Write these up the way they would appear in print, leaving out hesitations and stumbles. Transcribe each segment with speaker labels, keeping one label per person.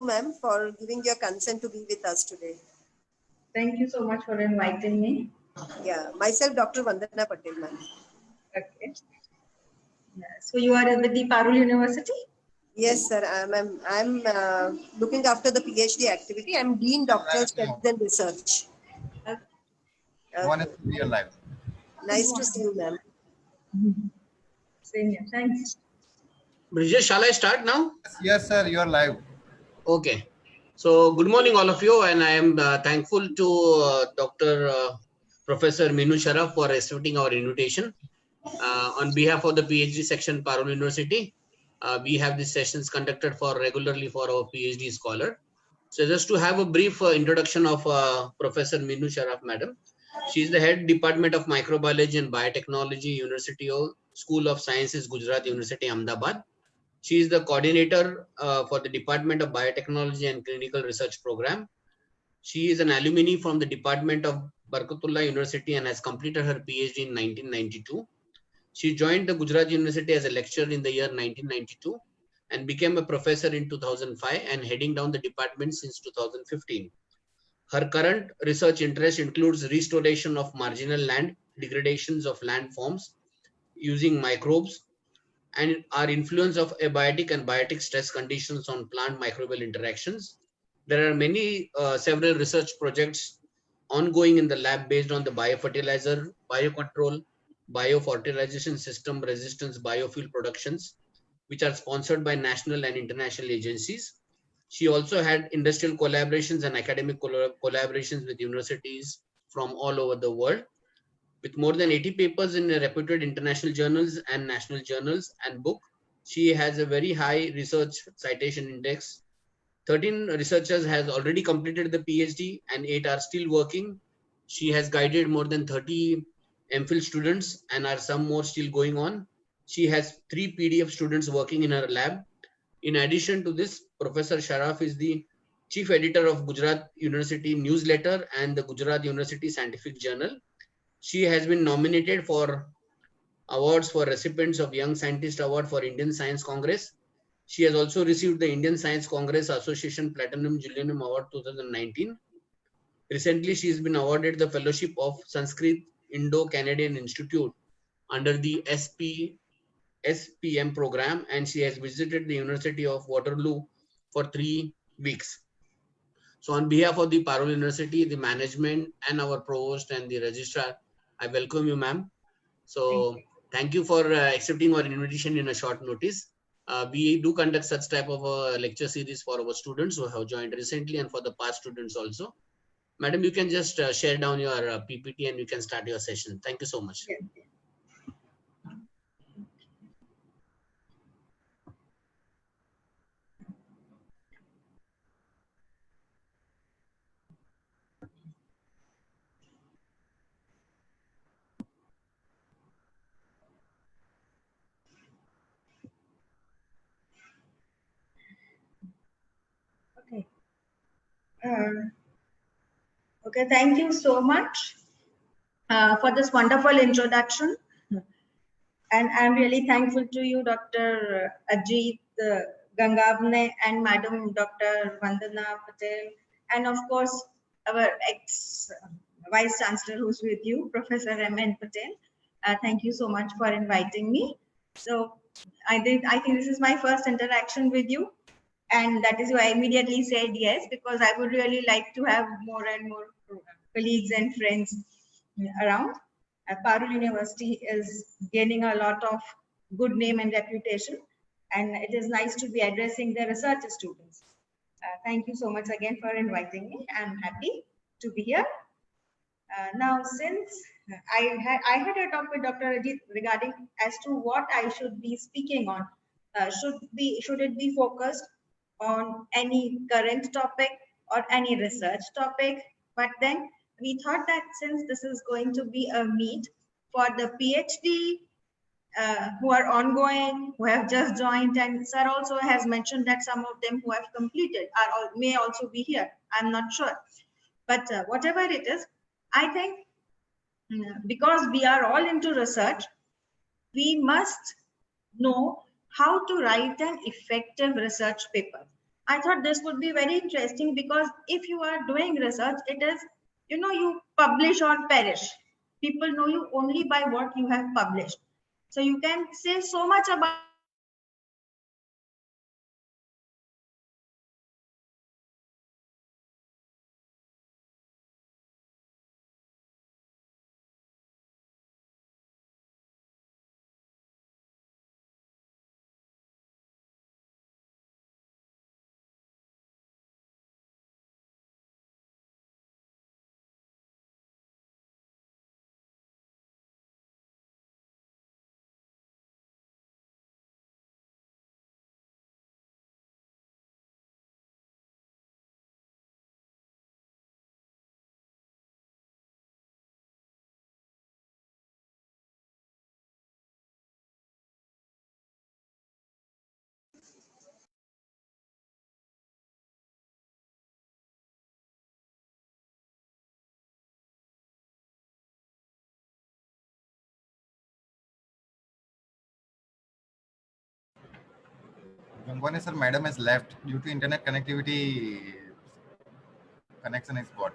Speaker 1: ma'am, for giving your consent to be with us today.
Speaker 2: Thank you so much for inviting me.
Speaker 1: Yeah, myself, Dr. Vandana Patel, ma'am.
Speaker 2: Okay. Yeah. So you are with the Parul University?
Speaker 1: Yes, sir. I'm looking after the PhD activity. I'm Dean Doctoral Studies and Research.
Speaker 3: Okay. Real life.
Speaker 1: Nice to see you, ma'am.
Speaker 2: Same here. Thanks.
Speaker 4: Bridget, shall I start now?
Speaker 3: Yes, sir. You are live.
Speaker 4: Okay. So, good morning, all of you, and I am thankful to Dr. Professor Minu Sharaf for accepting our invitation. On behalf of the PhD section, Parul University, we have these sessions conducted regularly for our PhD scholar. So, just to have a brief introduction of Professor Minu Sharaf, madam. She is the head Department of Microbiology and Biotechnology, University of School of Sciences, Gujarat University, Ahmedabad. She is the coordinator for the Department of Biotechnology and Clinical Research Program. She is an alumni from the Department of Barkatullah University and has completed her PhD in 1992. She joined the Gujarat University as a lecturer in the year 1992 and became a professor in 2005 and heading down the department since 2015. Her current research interest includes restoration of marginal land, degradations of land forms using microbes, and our influence of abiotic and biotic stress conditions on plant microbial interactions. There are several research projects ongoing in the lab based on the biofertilizer, biocontrol, biofertilization system resistance biofuel productions, which are sponsored by national and international agencies. She also had industrial collaborations and academic collaborations with universities from all over the world. With more than 80 papers in reputed international journals and national journals and book, she has a very high research citation index. 13 researchers has already completed the PhD and 8 are still working. She has guided more than 30 MPhil students and are some more still going on. She has 3 PDF students working in her lab. In addition to this, Professor Sharaf is the chief editor of Gujarat University newsletter and the Gujarat University Scientific Journal. She has been nominated for awards for recipients of Young Scientist Award for Indian Science Congress. She has also received the Indian Science Congress Association Platinum Julianum Award 2019. Recently, she has been awarded the Fellowship of Sanskrit Indo-Canadian Institute under the SPM program, and she has visited the University of Waterloo for 3 weeks. So on behalf of the Parul University, the management and our provost and the registrar, I welcome you, ma'am. So thank you for accepting our invitation in a short notice. We do conduct such type of a lecture series for our students who have joined recently and for the past students also. Madam, you can just share down your PPT and you can start your session. Thank you so much.
Speaker 2: Yeah. Okay. Okay, thank you so much for this wonderful introduction. And I'm really thankful to you, Dr. Ajit Gangavne and Madam Dr. Vandana Patel, and of course, our ex-Vice Chancellor who's with you, Professor M.N. Patel. Thank you so much for inviting me. So I think this is my first interaction with you. And that is why I immediately said yes, because I would really like to have more and more colleagues and friends around. Parul University is gaining a lot of good name and reputation, and it is nice to be addressing the research students. Thank you so much again for inviting me. I'm happy to be here. Now, since I had a talk with Dr. Ajit regarding as to what I should be speaking on, should it be focused on any current topic or any research topic? But then we thought that since this is going to be a meet for the PhD who are ongoing, who have just joined, and sir also has mentioned that some of them who have completed may also be here. I'm not sure, but whatever it is, I think because we are all into research, we must know how to write an effective research paper. I thought this would be very interesting because if you are doing research, it is, you publish or perish. People know you only by what you have published. So you can say so much about
Speaker 3: Gangwani sir, madam has left due to internet connectivity. Connection is got.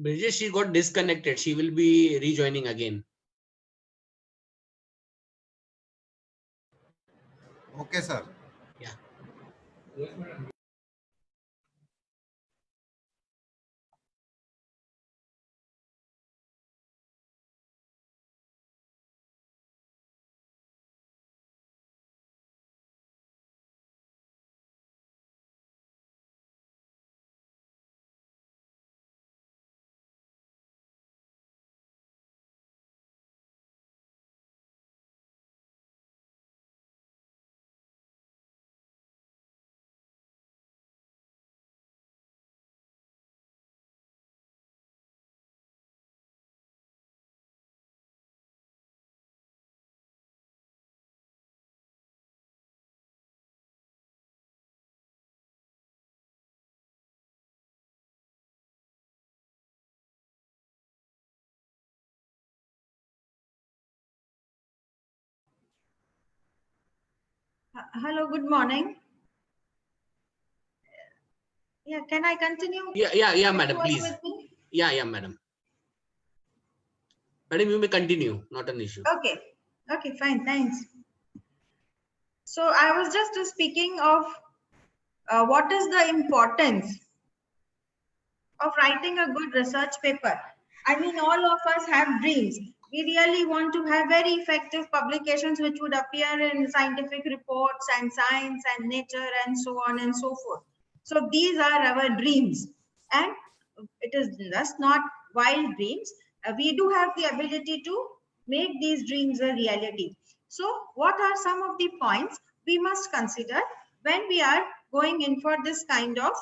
Speaker 4: Brijesh, she got disconnected. She will be rejoining again.
Speaker 3: Okay, sir.
Speaker 4: Yeah.
Speaker 2: hello, good morning. Yeah, can I continue?
Speaker 4: Yeah, madam,
Speaker 2: Are you
Speaker 4: please.
Speaker 2: with me?
Speaker 4: Yeah, madam. Madam, you may continue. Not an issue.
Speaker 2: Okay, fine, thanks. So I was just speaking of what is the importance of writing a good research paper. I mean, all of us have dreams. We really want to have very effective publications which would appear in scientific reports and Science and Nature and so on and so forth. So these are our dreams, and it is just not wild dreams. We do have the ability to make these dreams a reality. So what are some of the points we must consider when we are going in for this kind of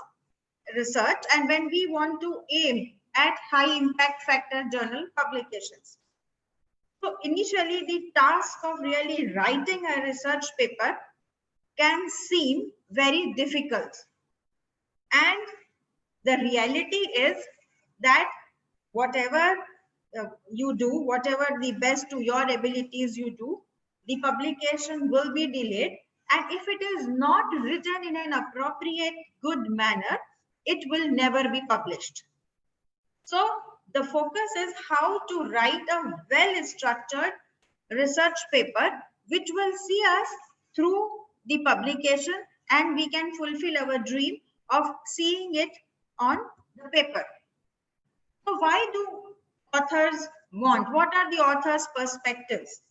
Speaker 2: research and when we want to aim at high impact factor journal publications? So initially, the task of really writing a research paper can seem very difficult. And the reality is that whatever you do, whatever the best to your abilities you do, the publication will be delayed. And if it is not written in an appropriate, good manner, it will never be published. So the focus is how to write a well-structured research paper, which will see us through the publication, and we can fulfill our dream of seeing it on the paper. So why do authors want? What are the author's perspectives?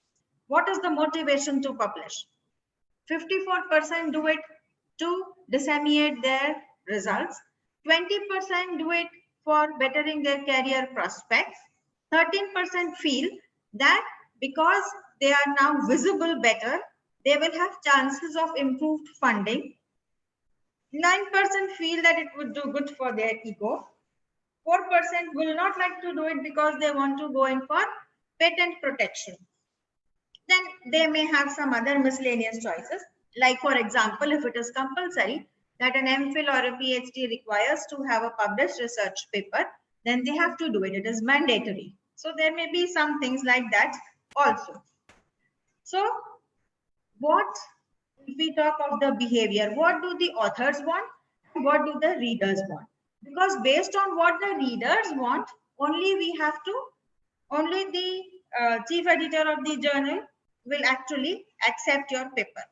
Speaker 2: What is the motivation to publish? 54% do it to disseminate their results. 20% do it for bettering their career prospects. 13% feel that because they are now visible better, they will have chances of improved funding. 9% feel that it would do good for their ego. 4% will not like to do it because they want to go in for patent protection. Then they may have some other miscellaneous choices. Like, for example, if it is compulsory that an MPhil or a PhD requires to have a published research paper, then they have to do it. It is mandatory. So there may be some things like that also. So if we talk of the behavior, what do the authors want? What do the readers want? Because based on what the readers want, only the chief editor of the journal will actually accept your paper.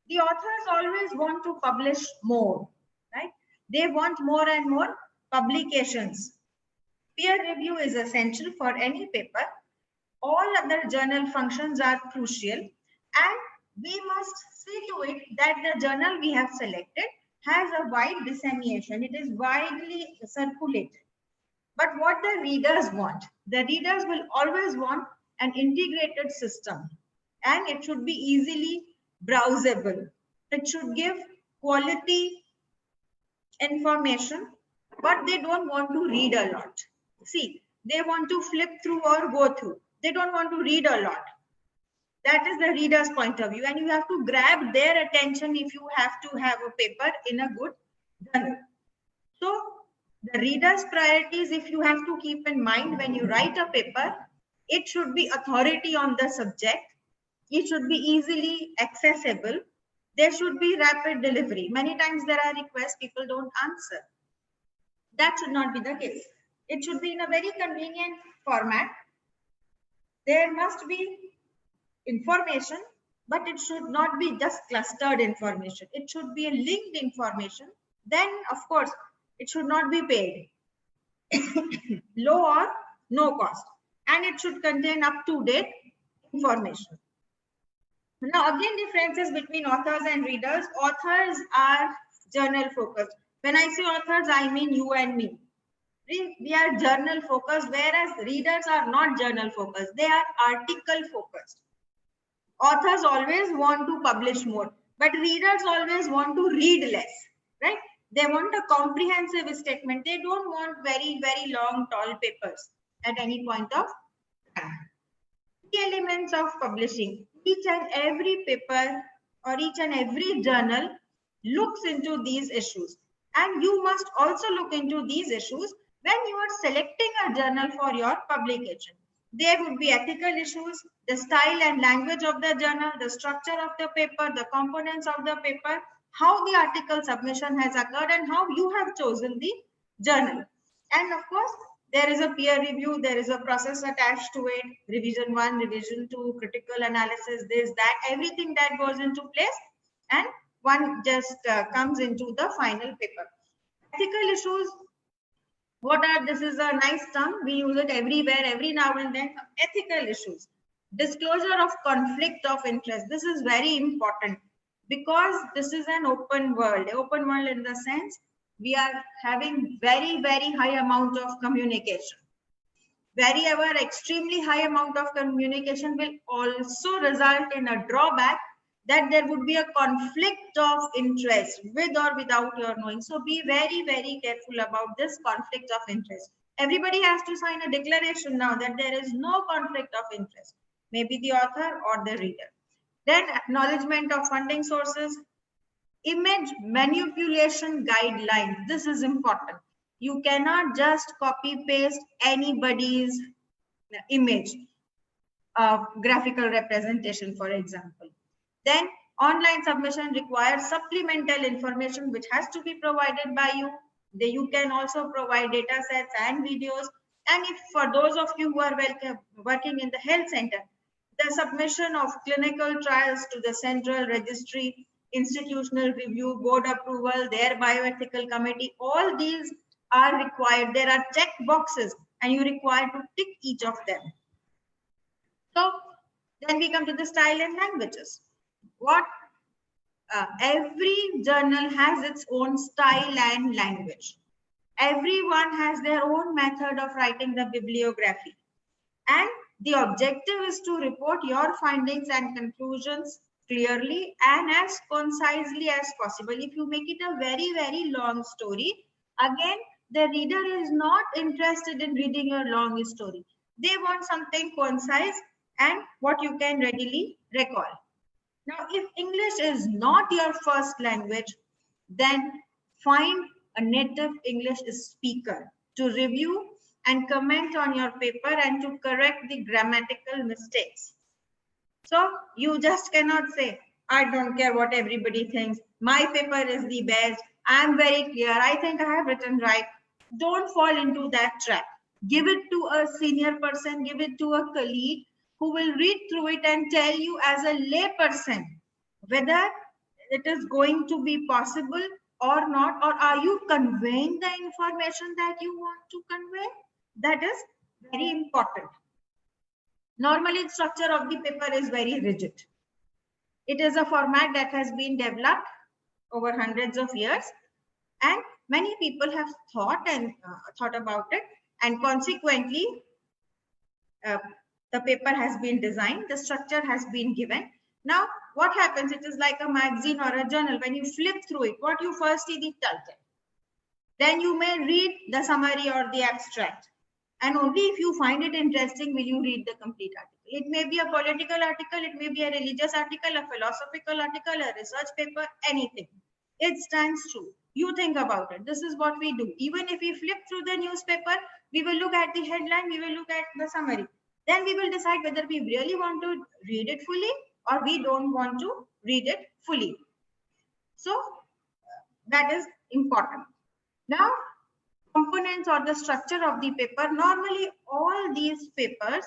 Speaker 2: The authors always want to publish more, right? They want more and more publications. Peer review is essential for any paper. All other journal functions are crucial, and we must see to it that the journal we have selected has a wide dissemination. It is widely circulated. But what the readers want? The readers will always want an integrated system, and it should be easily browsable. It should give quality information, but they don't want to read a lot. See, they want to flip through or go through. They don't want to read a lot. That is the reader's point of view, and you have to grab their attention if you have to have a paper in a good journal. So the reader's priorities, if you have to keep in mind when you write a paper, it should be authority on the subject. It should be easily accessible. There should be rapid delivery. Many times there are requests people don't answer. That should not be the case. It should be in a very convenient format. There must be information, but it should not be just clustered information. It should be a linked information. Then, of course, it should not be paid. Low or no cost. And it should contain up-to-date information. Now, again, differences between authors and readers. Authors are journal focused. When I say authors, I mean you and me. We are journal focused, whereas readers are not journal focused. They are article focused. Authors always want to publish more, but readers always want to read less, right? They want a comprehensive statement. They don't want very, very long, tall papers at any point of time. The elements of publishing. Each and every paper or each and every journal looks into these issues. And you must also look into these issues when you are selecting a journal for your publication. There would be ethical issues, the style and language of the journal, the structure of the paper, the components of the paper, how the article submission has occurred, and how you have chosen the journal. And of course, there is a peer review, there is a process attached to it, revision 1, revision 2, critical analysis, this, that, everything that goes into place, and one just comes into the final paper. Ethical issues, what are, this is a nice term, we use it everywhere, every now and then. Ethical issues, disclosure of conflict of interest. This is very important because this is an open world in the sense we are having very, very high amount of communication. Very ever extremely high amount of communication will also result in a drawback that there would be a conflict of interest with or without your knowing. So be very, very careful about this conflict of interest. Everybody has to sign a declaration now that there is no conflict of interest, maybe the author or the reader. Then acknowledgement of funding sources. Image manipulation guidelines. This is important. You cannot just copy paste anybody's image, graphical representation, for example. Then online submission requires supplemental information which has to be provided by you. You can also provide data sets and videos. And if for those of you who are working in the health center, the submission of clinical trials to the central registry, institutional review, board approval, their bioethical committee, all these are required. There are check boxes and you require to tick each of them. So then we come to the style and languages. Every journal has its own style and language. Everyone has their own method of writing the bibliography. And the objective is to report your findings and conclusions clearly and as concisely as possible. If you make it a very, very long story, again, the reader is not interested in reading a long story. They want something concise and what you can readily recall. Now, if English is not your first language, then find a native English speaker to review and comment on your paper and to correct the grammatical mistakes. So you just cannot say, I don't care what everybody thinks. My paper is the best. I'm very clear. I think I have written right. Don't fall into that trap. Give it to a senior person, give it to a colleague who will read through it and tell you as a lay person whether it is going to be possible or not, or are you conveying the information that you want to convey? That is very important. Normally, the structure of the paper is very rigid. It is a format that has been developed over hundreds of years, and many people have thought about it, and consequently, the paper has been designed, the structure has been given. Now, what happens? It is like a magazine or a journal. When you flip through it, what you first see the title. Then you may read the summary or the abstract. And only if you find it interesting will you read the complete article. It may be a political article, it may be a religious article, a philosophical article, a research paper, anything. It stands true. You think about it. This is what we do. Even if we flip through the newspaper, we will look at the headline, we will look at the summary. Then we will decide whether we really want to read it fully or we don't want to read it fully. So that is important. Now, components or the structure of the paper. Normally, all these papers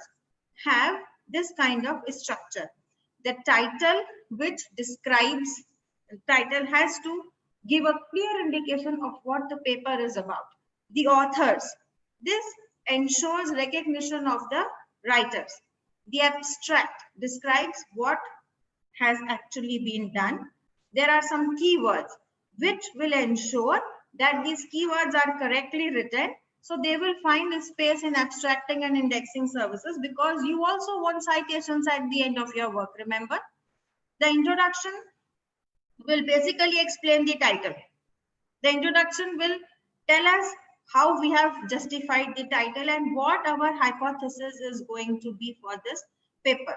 Speaker 2: have this kind of structure. The title, which describes, the title has to give a clear indication of what the paper is about. The authors. This ensures recognition of the writers. The abstract describes what has actually been done. There are some keywords which will ensure that these keywords are correctly written. So they will find a space in abstracting and indexing services, because you also want citations at the end of your work. Remember, the introduction will basically explain the title. The introduction will tell us how we have justified the title and what our hypothesis is going to be for this paper.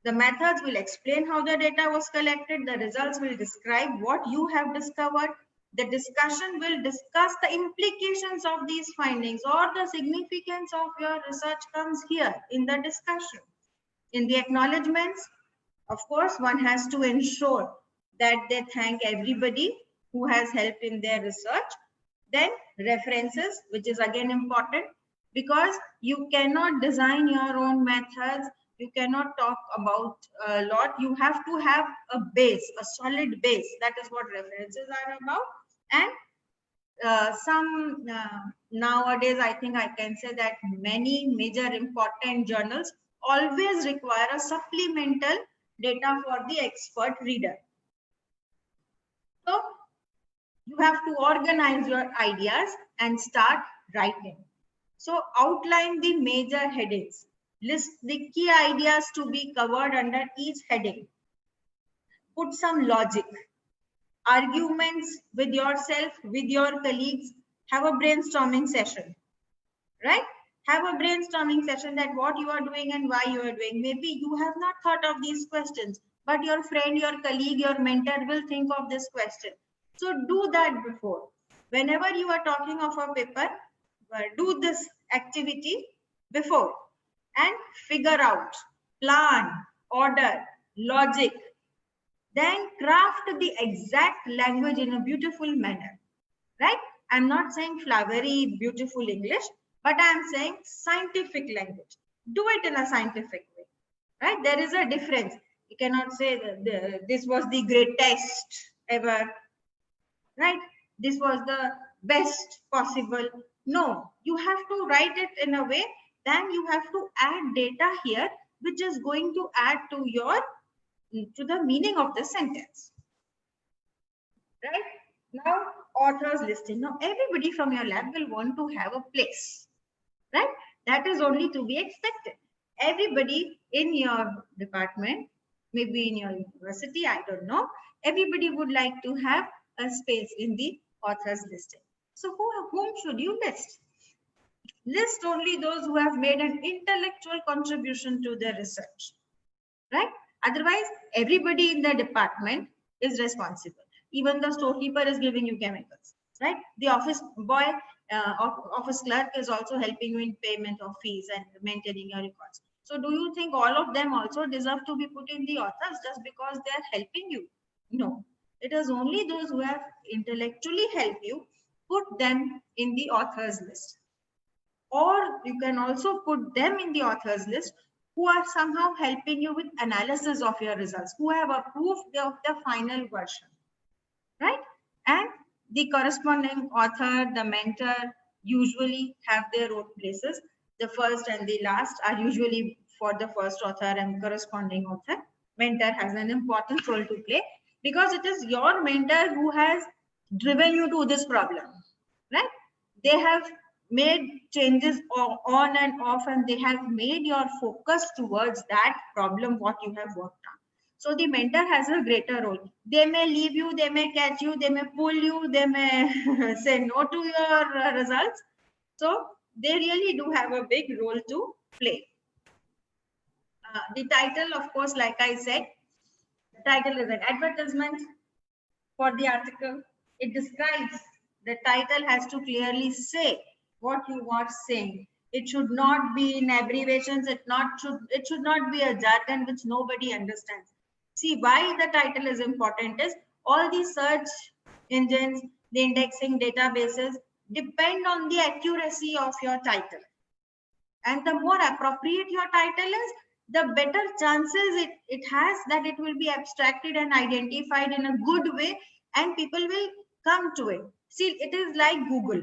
Speaker 2: The methods will explain how the data was collected. The results will describe what you have discovered. The discussion will discuss the implications of these findings, or the significance of your research comes here in the discussion. In the acknowledgements, of course, one has to ensure that they thank everybody who has helped in their research. Then references, which is again important, because you cannot design your own methods. You cannot talk about a lot. You have to have a base, a solid base. That is what references are about. And nowadays, I think I can say that many major important journals always require a supplemental data for the expert reader. So you have to organize your ideas and start writing. So outline the major headings. List the key ideas to be covered under each heading. Put some logic. Arguments with yourself, with your colleagues. Have a brainstorming session, right? Have a brainstorming session that what you are doing and why you are doing. Maybe you have not thought of these questions. but your friend, your colleague, your mentor will think of this question. So do that before. Whenever you are talking of a paper, do this activity before and figure out, plan, order, logic, then craft the exact language in a beautiful manner, right? I'm not saying flowery, beautiful English, but I'm saying scientific language. Do it in a scientific way, right? There is a difference. You cannot say that this was the greatest ever, right? This was the best possible. No, you have to write it in a way, then you have to add data here, which is going to add to the meaning of the sentence, right? Now, authors listing. Now, everybody from your lab will want to have a place, right? That is only to be expected. Everybody in your department, maybe in your university, I don't know, everybody would like to have a space in the authors listing. So whom should you list? List only those who have made an intellectual contribution to their research, right? Otherwise, everybody in the department is responsible. Even the storekeeper is giving you chemicals, right? The office boy, office clerk is also helping you in payment of fees and maintaining your records. So do you think all of them also deserve to be put in the authors just because they are helping you? No, it is only those who have intellectually helped you, put them in the authors list. Or you can also put them in the authors list who are somehow helping you with analysis of your results, who have approved of the final version, right? And the corresponding author, the mentor usually have their own places. The first and the last are usually for the first author and corresponding author. Mentor has an important role to play because it is your mentor who has driven you to this problem, right? They have made changes on and off, and they have made your focus towards that problem what you have worked on. So the mentor has a greater role. They may leave you, they may catch you, they may pull you, they may say no to your results. So they really do have a big role to play. The title, of course, like I said, the title is an advertisement for the article. It describes, the title has to clearly say what you are saying. It should not be in abbreviations. It should not be a jargon which nobody understands. See, why the title is important is all the search engines, the indexing databases depend on the accuracy of your title. And the more appropriate your title is, the better chances it has that it will be abstracted and identified in a good way and people will come to it. See, it is like Google.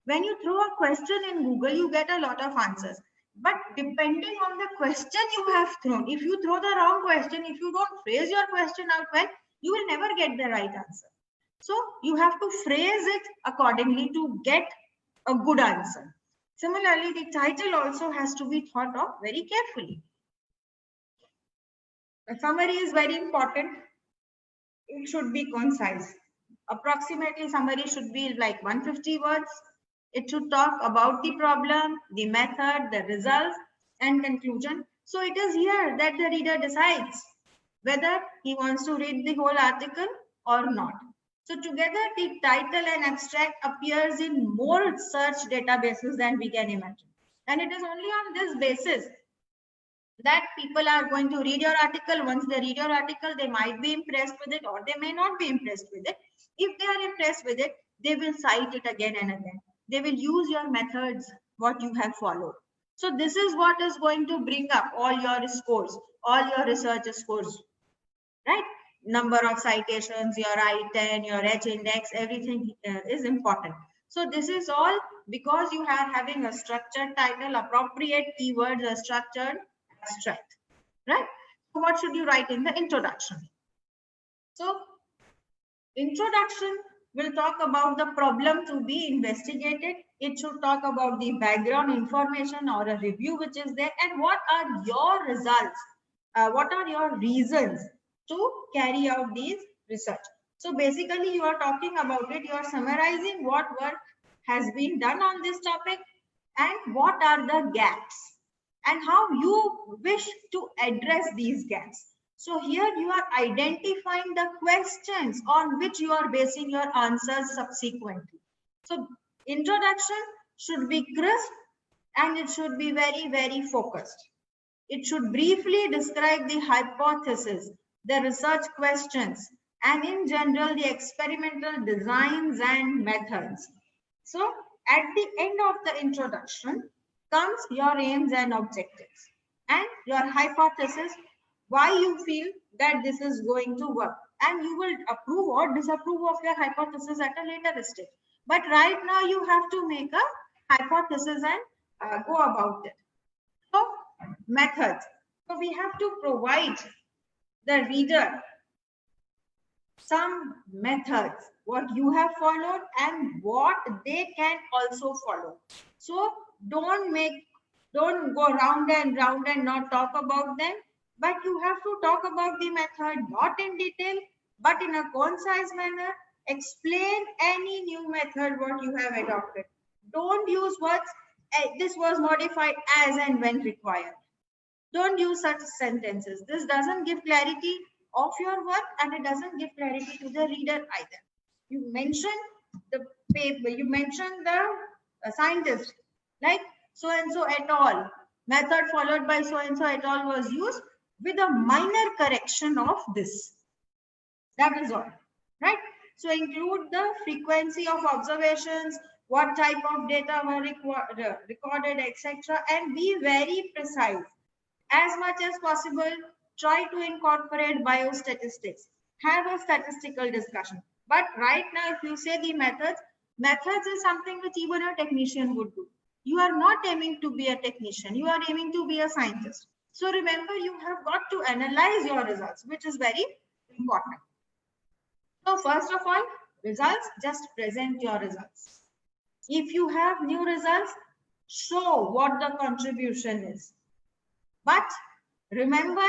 Speaker 2: When you throw a question in Google, you get a lot of answers. But depending on the question you have thrown, if you throw the wrong question, if you don't phrase your question out well, you will never get the right answer. So you have to phrase it accordingly to get a good answer. Similarly, the title also has to be thought of very carefully. The summary is very important. It should be concise. Approximately, summary should be like 150 words. It should talk about the problem, the method, the results, and conclusion. So it is here that the reader decides whether he wants to read the whole article or not. So together, the title and abstract appears in more search databases than we can imagine. And it is only on this basis that people are going to read your article. Once they read your article, they might be impressed with it or they may not be impressed with it. If they are impressed with it, they will cite it again and again. They will use your methods, what you have followed. So this is what is going to bring up all your scores, all your research scores, right? Number of citations, your I-10, your H-index, everything is important. So this is all because you are having a structured title, appropriate keywords, a structured abstract, right? So what should you write in the introduction? So introduction will talk about the problem to be investigated. It should talk about the background information or a review which is there, and what are your results, what are your reasons to carry out these research. So basically you are talking about it, you are summarizing what work has been done on this topic and what are the gaps and how you wish to address these gaps. So here you are identifying the questions on which you are basing your answers subsequently. So introduction should be crisp and it should be very, very focused. It should briefly describe the hypothesis, the research questions, and in general, the experimental designs and methods. So at the end of the introduction comes your aims and objectives and your hypothesis, why you feel that this is going to work. And you will approve or disapprove of your hypothesis at a later stage. But right now you have to make a hypothesis and go about it. So methods. So we have to provide the reader some methods, what you have followed and what they can also follow. So don't go round and not talk about them, but you have to talk about the method, not in detail, but in a concise manner. Explain any new method what you have adopted. Don't use words, this was modified as and when required. Don't use such sentences. This doesn't give clarity of your work and it doesn't give clarity to the reader either. You mention the paper, you mention the scientist, like so and so et al. Method followed by so and so et al. Was used with a minor correction of this. That is all, right? So include the frequency of observations, what type of data were recorded, etc. And be very precise. As much as possible, try to incorporate biostatistics. Have a statistical discussion. But right now, if you say the methods is something which even a technician would do. You are not aiming to be a technician. You are aiming to be a scientist. So remember, you have got to analyze your results, which is very important. So first of all, results, just present your results. If you have new results, show what the contribution is. But remember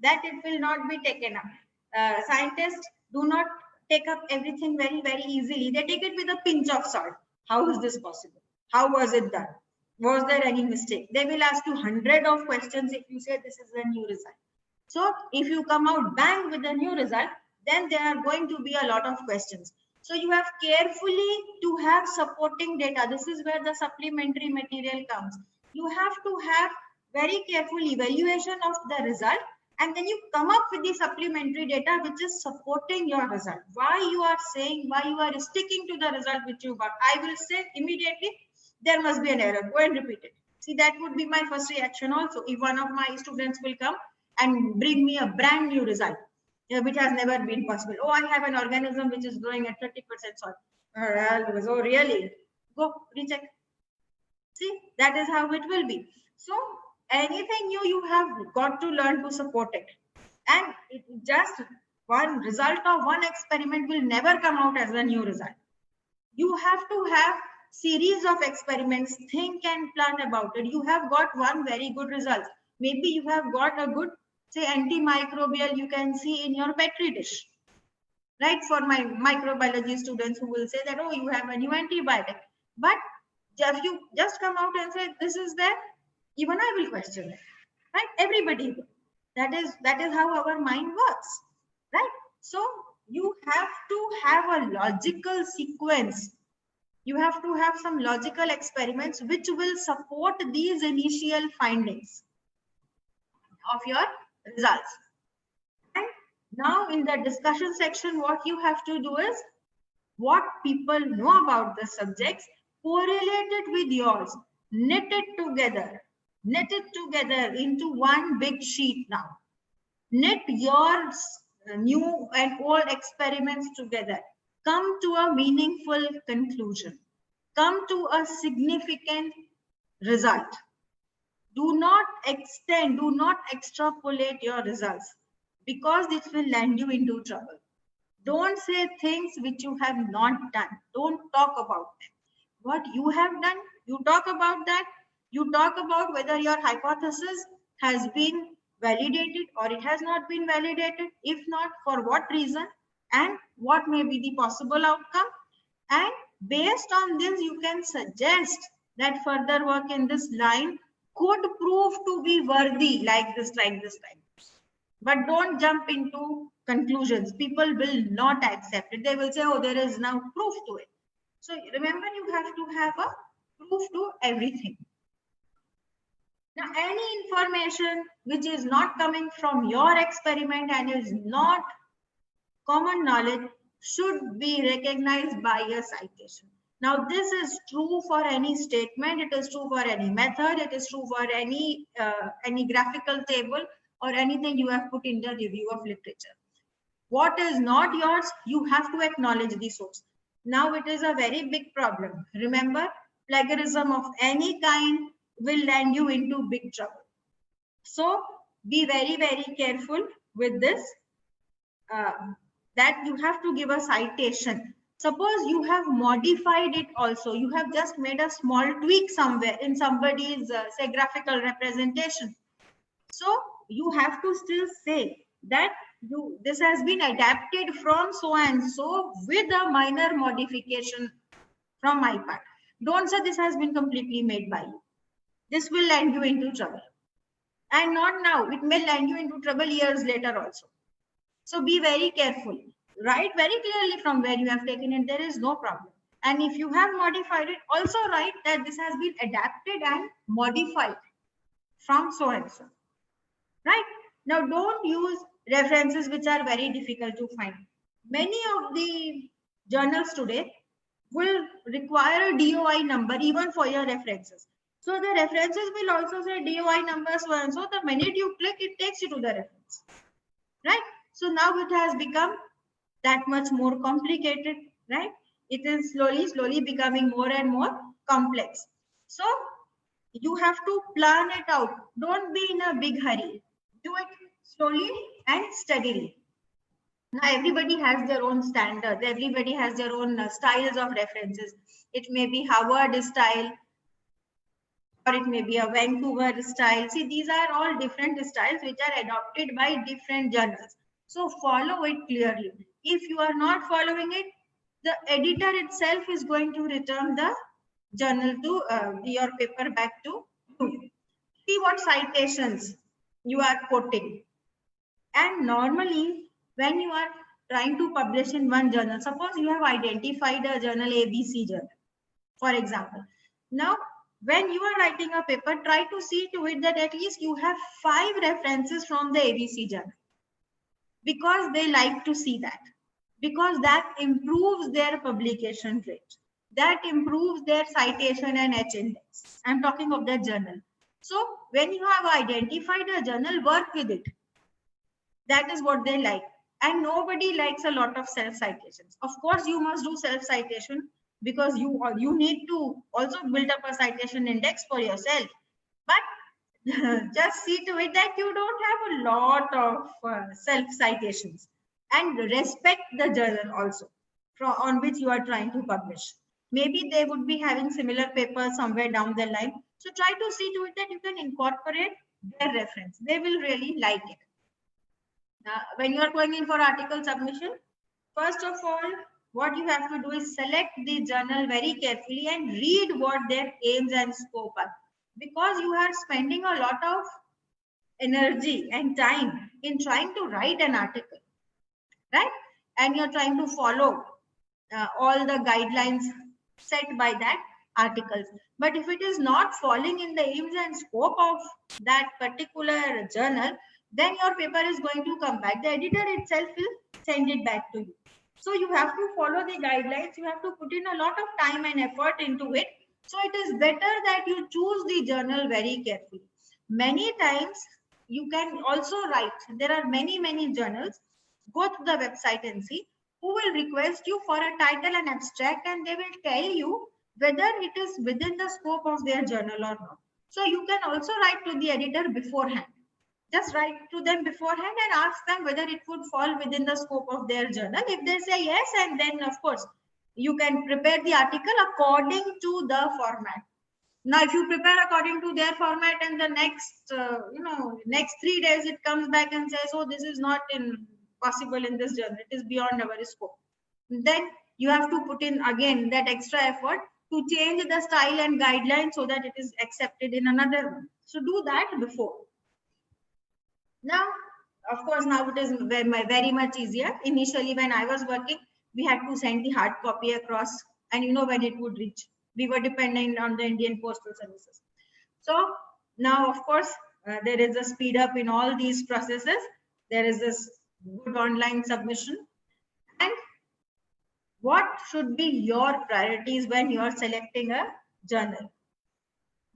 Speaker 2: that it will not be taken up. Scientists do not take up everything very, very easily. They take it with a pinch of salt. How is this possible? How was it done? Was there any mistake? They will ask you 100 of questions if you say this is a new result. So if you come out bang with a new result, then there are going to be a lot of questions. So you have carefully to have supporting data. This is where the supplementary material comes. You have to have very careful evaluation of the result, and then you come up with the supplementary data which is supporting your result. Why you are saying, why you are sticking to the result which you got. I will say immediately, there must be an error. Go and repeat it. See, that would be my first reaction also. If one of my students will come and bring me a brand new result, which has never been possible. Oh, I have an organism which is growing at 30% soil. Oh, really? Go recheck. See, that is how it will be. So anything new, you have got to learn to support it. And just one result of one experiment will never come out as a new result. You have to have series of experiments, think and plan about it. You have got one very good result. Maybe you have got a good, say, antimicrobial you can see in your Petri dish. Right? For my microbiology students who will say that, oh, you have a new antibiotic. But if you just come out and say, this is there, even I will question it. Right? Everybody will. That is how our mind works. Right? So you have to have a logical sequence. You have to have some logical experiments which will support these initial findings of your results. And now in the discussion section, what you have to do is what people know about the subjects, correlate it with yours, knit it together into one big sheet now. Knit your new and old experiments together. Come to a meaningful conclusion. Come to a significant result. Do not extend, do not extrapolate your results because this will land you into trouble. Don't say things which you have not done. Don't talk about them. What you have done, you talk about that. You talk about whether your hypothesis has been validated or it has not been validated. If not, for what reason and what may be the possible outcome. And based on this, you can suggest that further work in this line could prove to be worthy like this. But don't jump into conclusions. People will not accept it. They will say, oh, there is now proof to it. So remember, you have to have a proof to everything. Now, any information which is not coming from your experiment and is not common knowledge should be recognized by a citation. Now, this is true for any statement. It is true for any method. It is true for any graphical table or anything you have put in the review of literature. What is not yours, you have to acknowledge the source. Now, it is a very big problem. Remember, plagiarism of any kind will land you into big trouble. So, be very, very careful with this. That you have to give a citation. Suppose you have modified it also. You have just made a small tweak somewhere in somebody's say graphical representation. So you have to still say that this has been adapted from so and so with a minor modification from my part. Don't say this has been completely made by you. This will land you into trouble. And not now. It may land you into trouble years later also. So be very careful. Write very clearly from where you have taken it. There is no problem. And if you have modified it, also write that this has been adapted and modified from so and so. Right? Now, don't use references which are very difficult to find. Many of the journals today will require a DOI number even for your references. So the references will also say DOI number so and so. The minute you click, it takes you to the reference. Right? So now it has become that much more complicated, right? It is slowly becoming more and more complex. So you have to plan it out. Don't be in a big hurry. Do it slowly and steadily. Now everybody has their own standards. Everybody has their own styles of references. It may be Harvard style, or it may be a Vancouver style. See, these are all different styles which are adopted by different journals. So follow it clearly. If you are not following it, the editor itself is going to return the journal to your paper back to you. See what citations you are quoting. And normally, when you are trying to publish in one journal, suppose you have identified a journal, ABC journal, for example. Now, when you are writing a paper, try to see to it that at least you have 5 references from the ABC journal. Because they like to see that. Because that improves their publication rate. That improves their citation and H index. I'm talking of that journal. So when you have identified a journal, work with it. That is what they like. And nobody likes a lot of self-citations. Of course, you must do self-citation because you need to also build up a citation index for yourself. But just see to it that you don't have a lot of self-citations. And respect the journal also on which you are trying to publish. Maybe they would be having similar papers somewhere down the line. So try to see to it that you can incorporate their reference. They will really like it. Now, when you are going in for article submission, first of all, what you have to do is select the journal very carefully and read what their aims and scope are. Because you are spending a lot of energy and time in trying to write an article, right? And you're trying to follow all the guidelines set by that articles. But if it is not falling in the aims and scope of that particular journal, then your paper is going to come back. The editor itself will send it back to you. So you have to follow the guidelines. You have to put in a lot of time and effort into it. So it is better that you choose the journal very carefully. Many times you can also write. There are many journals. Go to the website and see who will request you for a title and abstract, and they will tell you whether it is within the scope of their journal or not. So you can also write to the editor beforehand. Just write to them beforehand and ask them whether it would fall within the scope of their journal. If they say yes, and then of course you can prepare the article according to the format. Now, if you prepare according to their format and the next, next 3 days it comes back and says, oh, this is not possible in this journal, it is beyond our scope. Then you have to put in again that extra effort to change the style and guidelines so that it is accepted in another one. So do that before. Now, Of course, now it is very much easier. Initially, when I was working, we had to send the hard copy across, and you know when it would reach. We were dependent on the Indian Postal Services. So now, of course, there is a speed up in all these processes. There is this good online submission. And what should be your priorities when you are selecting a journal?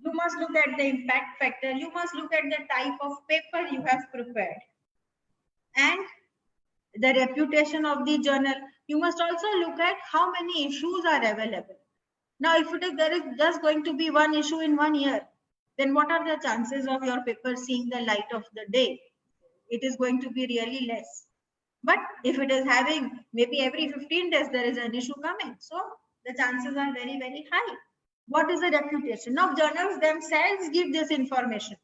Speaker 2: You must look at the impact factor. You must look at the type of paper you have prepared and the reputation of the journal. You must also look at how many issues are available. Now, if there is just going to be one issue in 1 year, then what are the chances of your paper seeing the light of the day? It is going to be really less. But if it is having maybe every 15 days, there is an issue coming. So the chances are very, very high. What is the reputation? Now, journals themselves give this information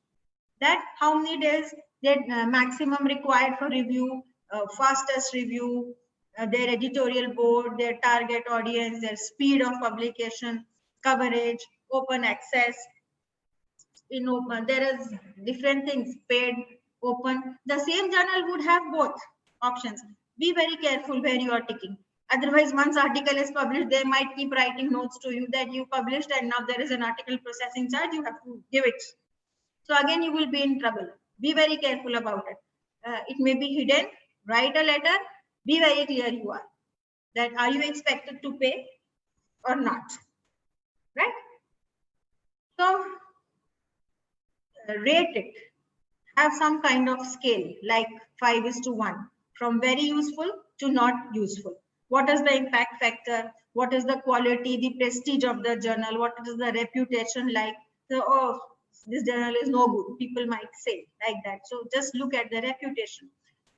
Speaker 2: that how many days the maximum required for review, fastest review, their editorial board, their target audience, their speed of publication, coverage, open access. In open, there is different things, paid, open. The same journal would have both options. Be very careful where you are ticking. Otherwise, once article is published, they might keep writing notes to you that you published and now there is an article processing charge, you have to give it. So again, you will be in trouble. Be very careful about it. It may be hidden. Write a letter. Be very clear you are. That are you expected to pay or not? Right? So rate it. Have some kind of scale like 5:1 from very useful to not useful. What is the impact factor? What is the quality, the prestige of the journal? What is the reputation like? So, oh, this journal is no good. People might say like that. So just look at the reputation.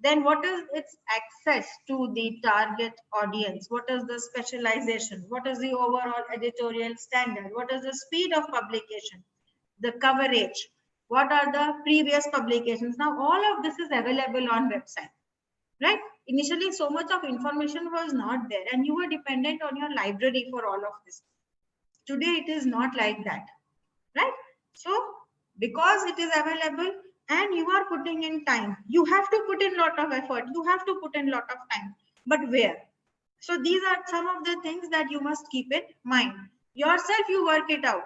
Speaker 2: Then what is its access to the target audience? What is the specialization? What is the overall editorial standard? What is the speed of publication? The coverage? What are the previous publications? Now, all of this is available on website, right? Initially, so much of information was not there and you were dependent on your library for all of this. Today, it is not like that, right? So, because it is available and you are putting in time, you have to put in lot of effort. You have to put in lot of time, but where? So, these are some of the things that you must keep in mind. Yourself, you work it out.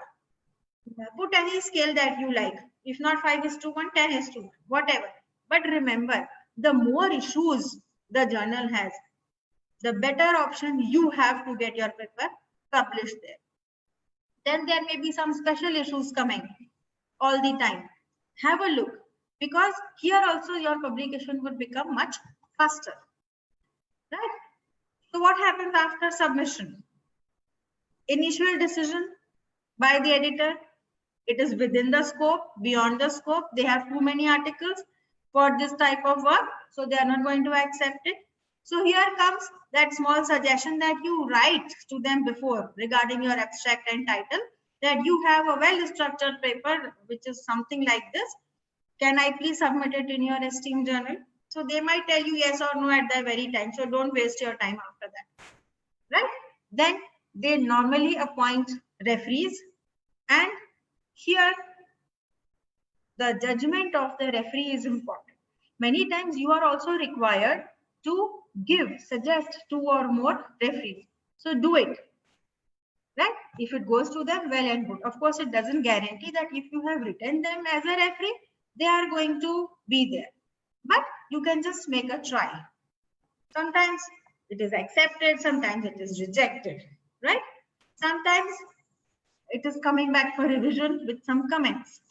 Speaker 2: Put any scale that you like. If not 5:1, 10:1, whatever. But remember, the more issues the journal has, the better option you have to get your paper published there. Then there may be some special issues coming all the time. Have a look, because here also your publication would become much faster, right? So what happens after submission? Initial decision by the editor. It is within the scope, beyond the scope. They have too many articles for this type of work, so they are not going to accept it. So here comes that small suggestion that you write to them before regarding your abstract and title, that you have a well-structured paper, which is something like this. Can I please submit it in your esteemed journal? So they might tell you yes or no at the very time. So don't waste your time after that, right? Then they normally appoint referees, and here the judgment of the referee is important. Many times you are also required to suggest 2 or more referees. So do it, right? If it goes to them, well and good. Of course, it doesn't guarantee that if you have written them as a referee, they are going to be there. But you can just make a try. Sometimes it is accepted, sometimes it is rejected, right? Sometimes it is coming back for revision with some comments.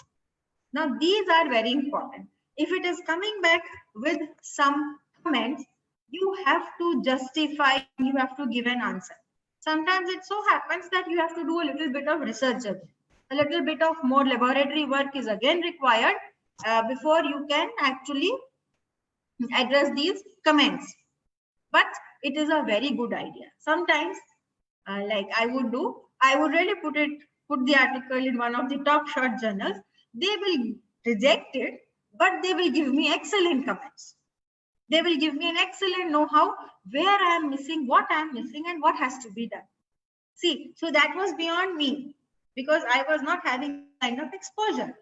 Speaker 2: Now, these are very important. If it is coming back with some comments, you have to justify, you have to give an answer. Sometimes it so happens that you have to do a little bit of research again. A little bit of more laboratory work is again required before you can actually address these comments. But it is a very good idea. Sometimes, like I would do, I would really put the article in one of the top short journals. They will reject it, but they will give me excellent comments. They will give me an excellent know-how where I am missing, what I am missing, and what has to be done. See, so that was beyond me because I was not having kind of exposure.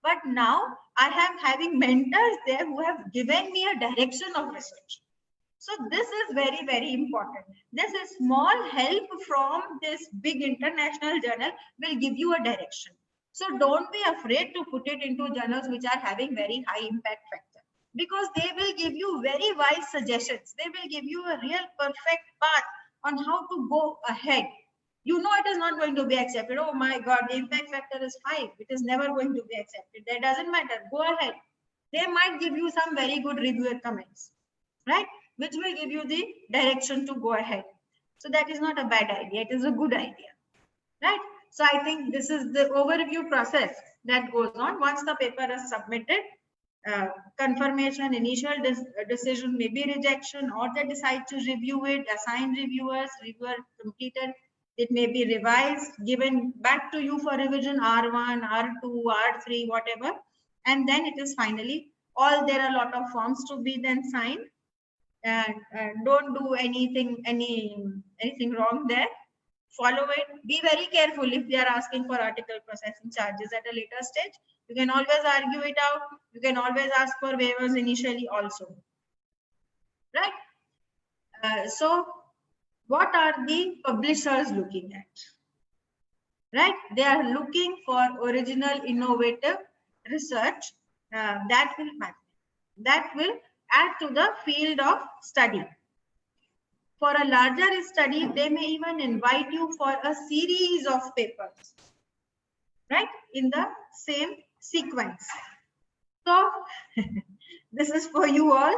Speaker 2: But now I am having mentors there who have given me a direction of research. So this is very, very important. This is small help from this big international journal will give you a direction. So don't be afraid to put it into journals which are having very high impact factor, because they will give you very wise suggestions. They will give you a real perfect path on how to go ahead. You know it is not going to be accepted. Oh my God, the impact factor is 5. It is never going to be accepted. That doesn't matter. Go ahead. They might give you some very good reviewer comments, right? Which will give you the direction to go ahead. So that is not a bad idea. It is a good idea, right? So I think this is the overview process that goes on. Once the paper is submitted, confirmation, initial decision, maybe rejection, or they decide to review it, assign reviewers, reviewer completed. It may be revised, given back to you for revision, R1, R2, R3, whatever. And then it is finally there are a lot of forms to be then signed. And don't do anything wrong there. Follow it. Be very careful if they are asking for article processing charges at a later stage. You can always argue it out. You can always ask for waivers initially also, right? So what are the publishers looking at? Right? They are looking for original, innovative research that will add to the field of study. For a larger study, they may even invite you for a series of papers, right? In the same sequence. So this is for you all.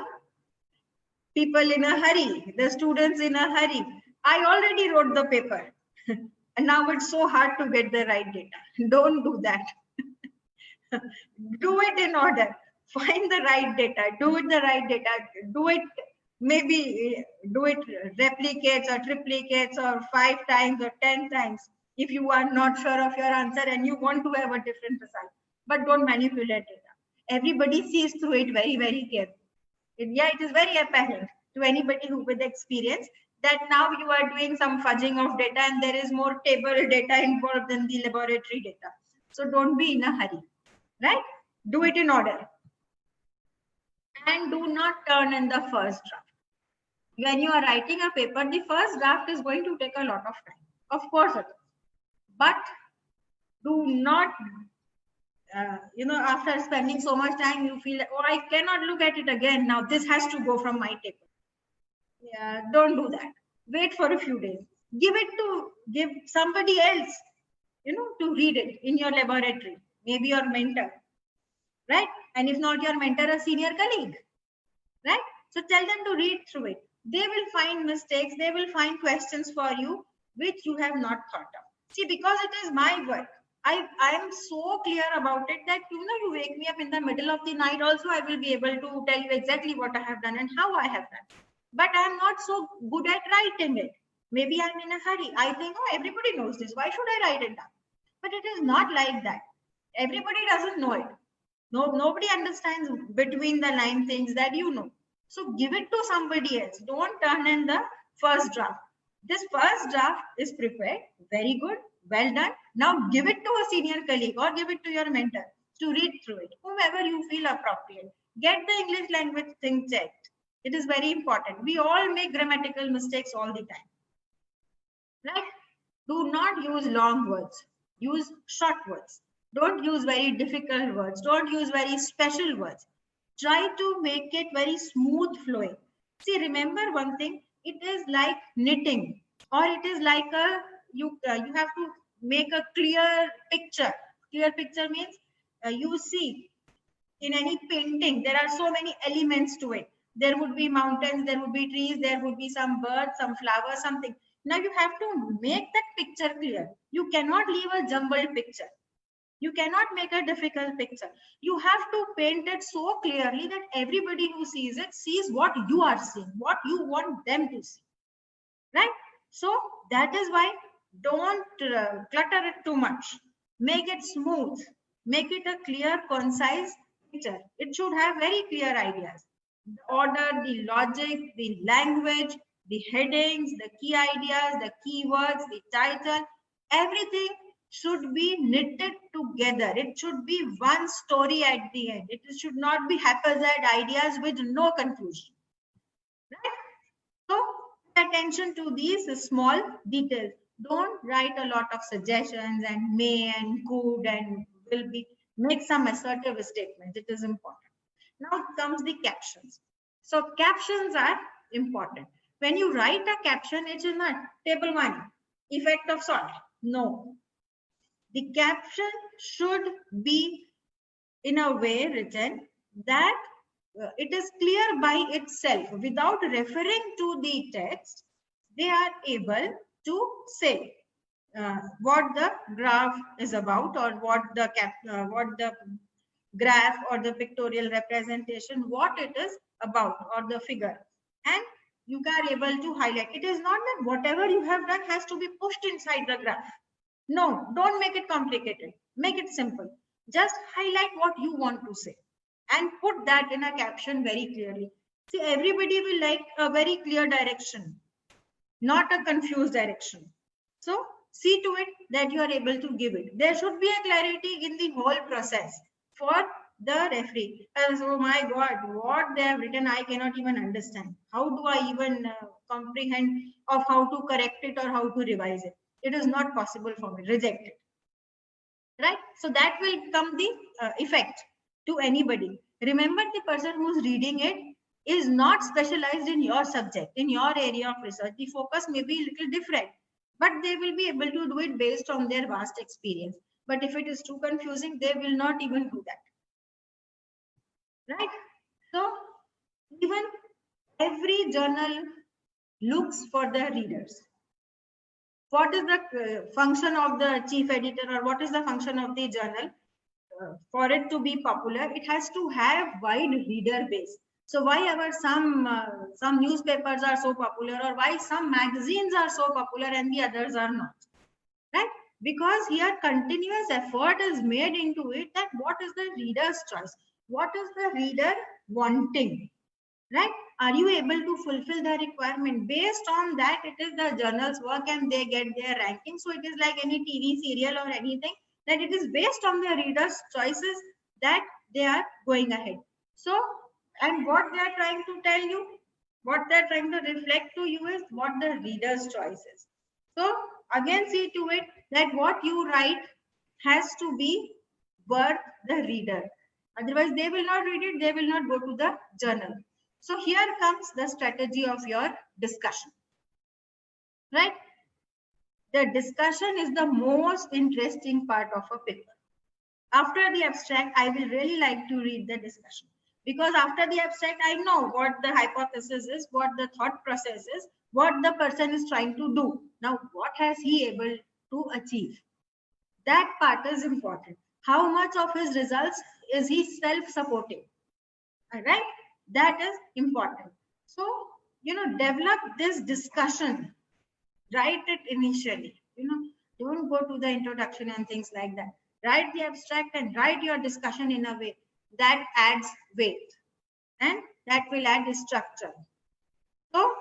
Speaker 2: People in a hurry, the students in a hurry. I already wrote the paper. And now it's so hard to get the right data. Don't do that. Do it in order. Find the right data. Do it the right data. Do it, maybe do it replicates or triplicates or 5 times or 10 times if you are not sure of your answer and you want to have a different result. But don't manipulate data. Everybody sees through it very, very carefully. It is very apparent to anybody who with experience that now you are doing some fudging of data and there is more table data involved than the laboratory data. So don't be in a hurry, right? Do it in order. And do not turn in the first draft. When you are writing a paper, the first draft is going to take a lot of time. Of course it is. But do not, after spending so much time, you feel, oh, I cannot look at it again. Now this has to go from my table. Yeah, don't do that. Wait for a few days. Give somebody else, to read it in your laboratory. Maybe your mentor, right? And if not your mentor, a senior colleague, right? So tell them to read through it. They will find mistakes. They will find questions for you, which you have not thought of. See, because it is my work, I am so clear about it that, you wake me up in the middle of the night also, I will be able to tell you exactly what I have done and how I have done. But I am not so good at writing it. Maybe I'm in a hurry. I think, oh, everybody knows this. Why should I write it down? But it is not like that. Everybody doesn't know it. Nobody understands between the line things that you know. So give it to somebody else. Don't turn in the first draft. This first draft is prepared. Very good. Well done. Now give it to a senior colleague or give it to your mentor to read through it. Whomever you feel appropriate. Get the English language thing checked. It is very important. We all make grammatical mistakes all the time. Right? Do not use long words. Use short words. Don't use very difficult words. Don't use very special words. Try to make it very smooth flowing. See, remember one thing. It is like knitting, or it is like you have to make a clear picture. Clear picture means you see in any painting, there are so many elements to it. There would be mountains, there would be trees, there would be some birds, some flowers, something. Now you have to make that picture clear. You cannot leave a jumbled picture. You cannot make a difficult picture. You have to paint it so clearly that everybody who sees it sees what you are seeing, what you want them to see. Right? So that is why don't clutter it too much. Make it smooth. Make it a clear, concise picture. It should have very clear ideas. The order, the logic, the language, the headings, the key ideas, the keywords, the title, everything should be knitted together. It should be one story at the end. It should not be haphazard ideas with no conclusion. Right? So pay attention to these small details. Don't write a lot of suggestions and may and could and will be. Make some assertive statements. It is important. Now comes the captions. So captions are important. When you write a caption, it is not table 1, effect of salt. No. The caption should be in a way written that it is clear by itself. Without referring to the text, they are able to say what the graph is about, or what the graph or the pictorial representation, what it is about, or the figure. And you are able to highlight. It is not that whatever you have done has to be pushed inside the graph. No, don't make it complicated. Make it simple. Just highlight what you want to say and put that in a caption very clearly. See, everybody will like a very clear direction, not a confused direction. So see to it that you are able to give it. There should be a clarity in the whole process for the referee. Oh my God, what they have written, I cannot even understand. How do I even comprehend of how to correct it or how to revise it? It is not possible for me. Reject it. Right? So that will come the effect to anybody. Remember, the person who's reading it is not specialized in your subject, in your area of research. The focus may be a little different, but they will be able to do it based on their vast experience. But if it is too confusing, they will not even do that. Right? So even every journal looks for the readers. What is the function of the chief editor, or what is the function of the journal? For it to be popular, it has to have wide reader base. So why ever some newspapers are so popular, or why some magazines are so popular and the others are not? Right? Because here continuous effort is made into it, that what is the reader's choice? What is the reader wanting? Right? Are you able to fulfill the requirement? Based on that, it is the journal's work and they get their ranking. So it is like any TV serial or anything, that it is based on the reader's choices that they are going ahead. So, and what they are trying to tell you, what they are trying to reflect to you is what the reader's choice is. So again, see to it that what you write has to be worth the reader. Otherwise, they will not read it, they will not go to the journal. So here comes the strategy of your discussion. Right? The discussion is the most interesting part of a paper. After the abstract, I will really like to read the discussion, because after the abstract, I know what the hypothesis is, what the thought process is, what the person is trying to do. Now, what has he able to achieve? That part is important. How much of his results is he self-supporting? All right? That is important. So, develop this discussion. Write it initially. Don't go to the introduction and things like that. Write the abstract and write your discussion in a way that adds weight and that will add structure. So,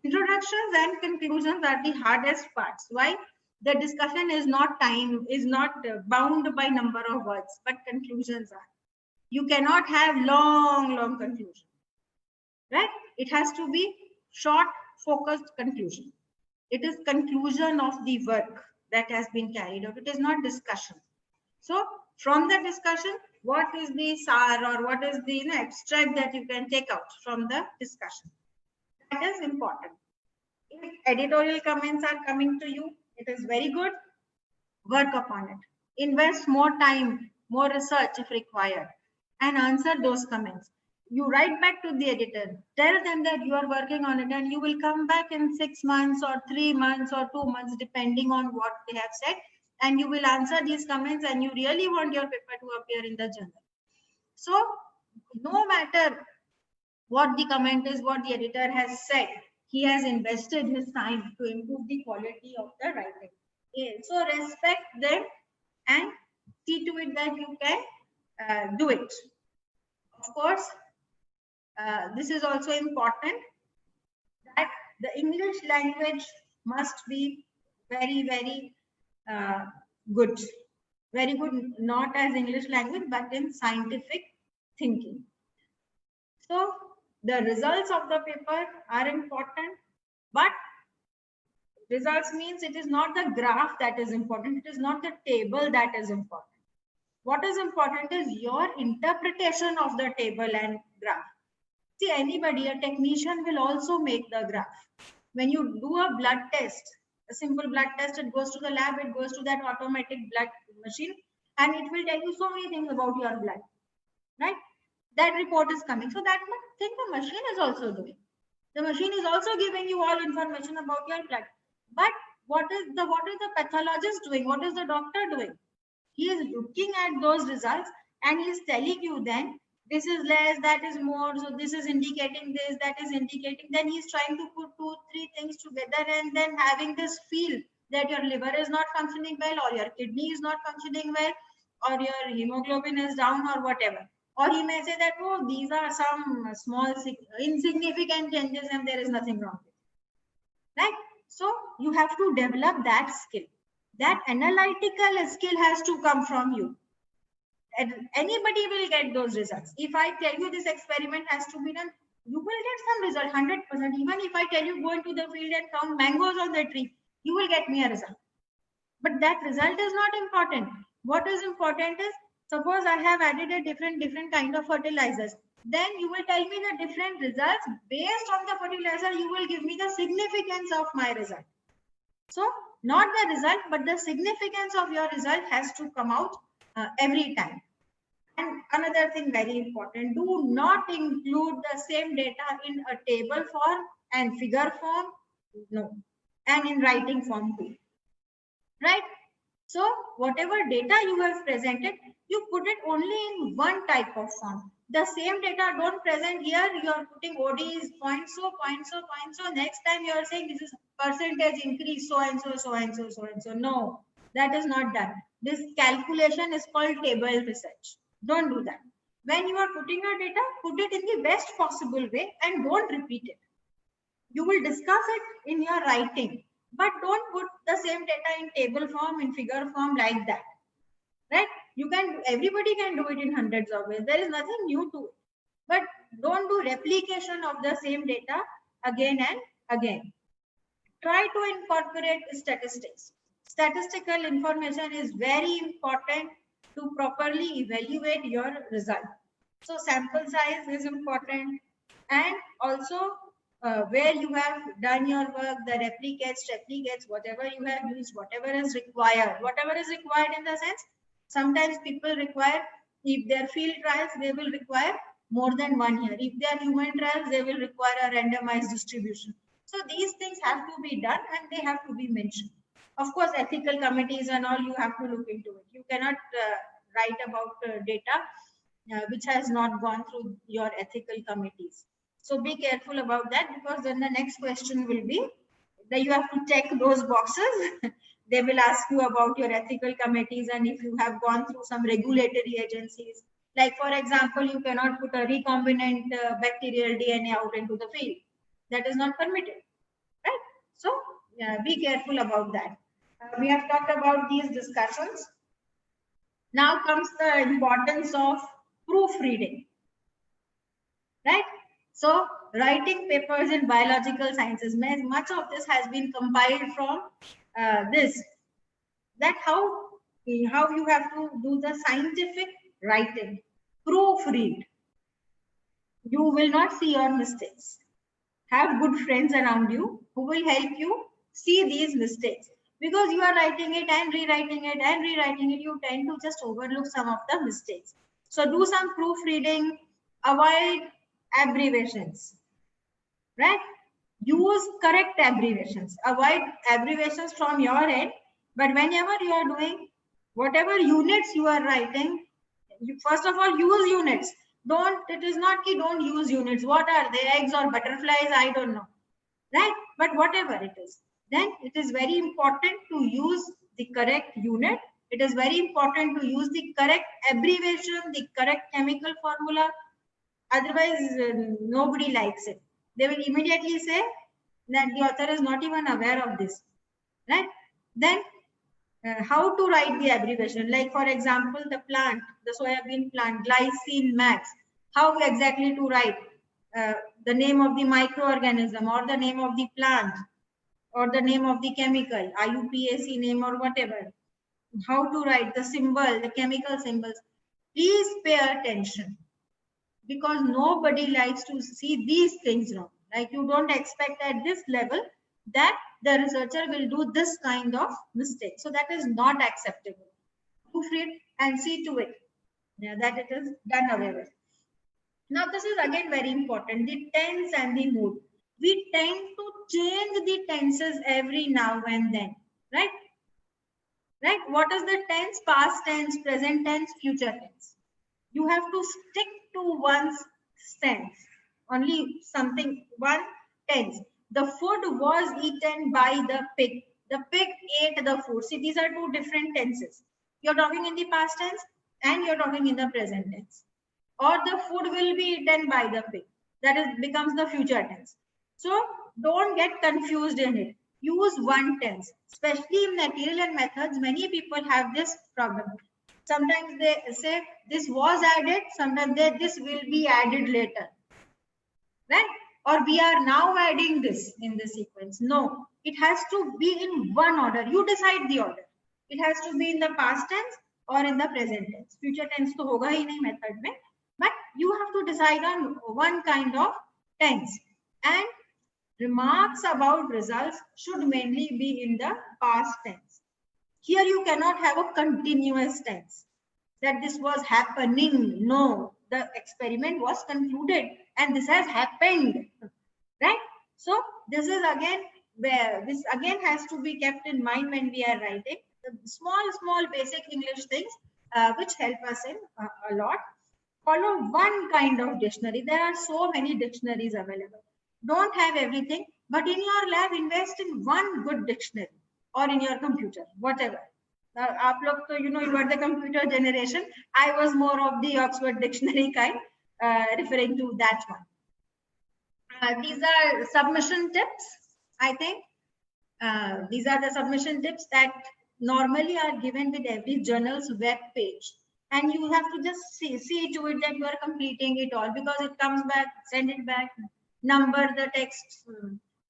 Speaker 2: introductions and conclusions are the hardest parts. Why? The discussion is not bound by number of words, but conclusions are. You cannot have long conclusion. Right? It has to be short, focused conclusion. It is conclusion of the work that has been carried out. It is not discussion. So from the discussion, what is the SAR, or what is the abstract that you can take out from the discussion? That is important. If editorial comments are coming to you, it is very good. Work upon it. Invest more time, more research if required, and answer those comments. You write back to the editor, tell them that you are working on it, and you will come back in 6 months or 3 months or 2 months, depending on what they have said, and you will answer these comments, and you really want your paper to appear in the journal. So no matter what the comment is, what the editor has said, he has invested his time to improve the quality of the writing. So respect them and see to it that you can do it. Of course, this is also important, that the English language must be very, very Good. Very good. Not as English language, but in scientific thinking. So the results of the paper are important, but results means it is not the graph that is important. It is not the table that is important. What is important is your interpretation of the table and graph. See, anybody, a technician will also make the graph. When you do a blood test, a simple blood test, it goes to the lab, it goes to that automatic blood machine, and it will tell you so many things about your blood, right? That report is coming. So that thing the machine is also doing. The machine is also giving you all information about your blood. But what is the pathologist doing? What is the doctor doing? He is looking at those results and he is telling you then this is less, that is more, so this is indicating this, that is indicating. Then he is trying to put 2-3 things together and then having this feel that your liver is not functioning well, or your kidney is not functioning well, or your hemoglobin is down, or whatever. Or he may say that, oh, these are some small insignificant changes and there is nothing wrong with it. Right? So you have to develop that skill. That analytical skill has to come from you. And anybody will get those results. If I tell you this experiment has to be done, you will get some result, 100%. Even if I tell you go into the field and count mangoes on the tree, you will get me a result. But that result is not important. What is important is, suppose I have added a different kind of fertilizers. Then you will tell me the different results. Based on the fertilizer, you will give me the significance of my result. So not the result, but the significance of your result has to come out every time. And another thing very important, do not include the same data in a table form and figure form, no, and in writing form too, right? So whatever data you have presented, you put it only in one type of form. The same data don't present here, you are putting ODs, point so. Next time you are saying this is percentage increase, so and so. No, that is not done. This calculation is called table research. Don't do that. When you are putting your data, put it in the best possible way and don't repeat it. You will discuss it in your writing, but don't put the same data in table form, in figure form like that. Right? Everybody can do it in hundreds of ways. There is nothing new to it. But don't do replication of the same data again and again. Try to incorporate statistics. Statistical information is very important to properly evaluate your result. So sample size is important, and also where you have done your work, the replicates, whatever you have used, whatever is required. Whatever is required in the sense, sometimes people require, if they're field trials, they will require more than 1 year. If they are human trials, they will require a randomized distribution. So these things have to be done and they have to be mentioned. Of course, ethical committees and all, you have to look into it. You cannot write about data which has not gone through your ethical committees. So be careful about that, because then the next question will be that you have to check those boxes. They will ask you about your ethical committees and if you have gone through some regulatory agencies. Like, for example, you cannot put a recombinant bacterial DNA out into the field. That is not permitted, right? So be careful about that. We have talked about these discussions. Now comes the importance of proofreading, right? So writing papers in biological sciences, much of this has been compiled from that how you have to do the scientific writing. Proofread. You will not see your mistakes. Have good friends around you who will help you see these mistakes, because you are writing it and rewriting it and rewriting it, you tend to just overlook some of the mistakes. So do some proofreading, avoid abbreviations, right? Use correct abbreviations, avoid abbreviations from your end. But whenever you are doing whatever units you are writing, you first of all use units. It is not key, don't use units. What are they, eggs or butterflies? I don't know, right? But whatever it is, then it is very important to use the correct unit. It is very important to use the correct abbreviation, the correct chemical formula. Otherwise, nobody likes it. They will immediately say that the author is not even aware of this, right? Then how to write the abbreviation. Like for example, the plant, the soybean plant, glycine max. How exactly to write the name of the microorganism or the name of the plant or the name of the chemical, IUPAC name or whatever. How to write the symbol, the chemical symbols. Please pay attention, because nobody likes to see these things wrong. Like you don't expect at this level that the researcher will do this kind of mistake. So that is not acceptable. Proofread and see to it that it is done away with. Now this is again very important, the tense and the mood. We tend to change the tenses every now and then, right? Right? What is the tense? Past tense, present tense, future tense. You have to stick to one's tense. Only something, one tense. The food was eaten by the pig. The pig ate the food. See, these are two different tenses. You're talking in the past tense and you're talking in the present tense. Or the food will be eaten by the pig. That is becomes the future tense. So don't get confused in it. Use one tense. Especially in material and methods, many people have this problem. Sometimes they say this was added, sometimes this will be added later. Right? Or we are now adding this in the sequence. No, it has to be in one order. You decide the order. It has to be in the past tense or in the present tense. Future tense to hoga hi nahi method mein. But you have to decide on one kind of tense. And remarks about results should mainly be in the past tense. Here you cannot have a continuous tense that this was happening. No, the experiment was concluded and this has happened, right? So this is again where this again has to be kept in mind when we are writing. The small basic English things which help us in a lot. Follow one kind of dictionary. There are so many dictionaries available. Don't have everything, but in your lab, invest in one good dictionary or in your computer, whatever. आप लोग तो you are the computer generation. I was more of the Oxford Dictionary kind, referring to that one. These are submission tips. I think these are the submission tips that normally are given with every journal's web page. And you have to just see to it that you are completing it all, because it comes back, send it back, number the text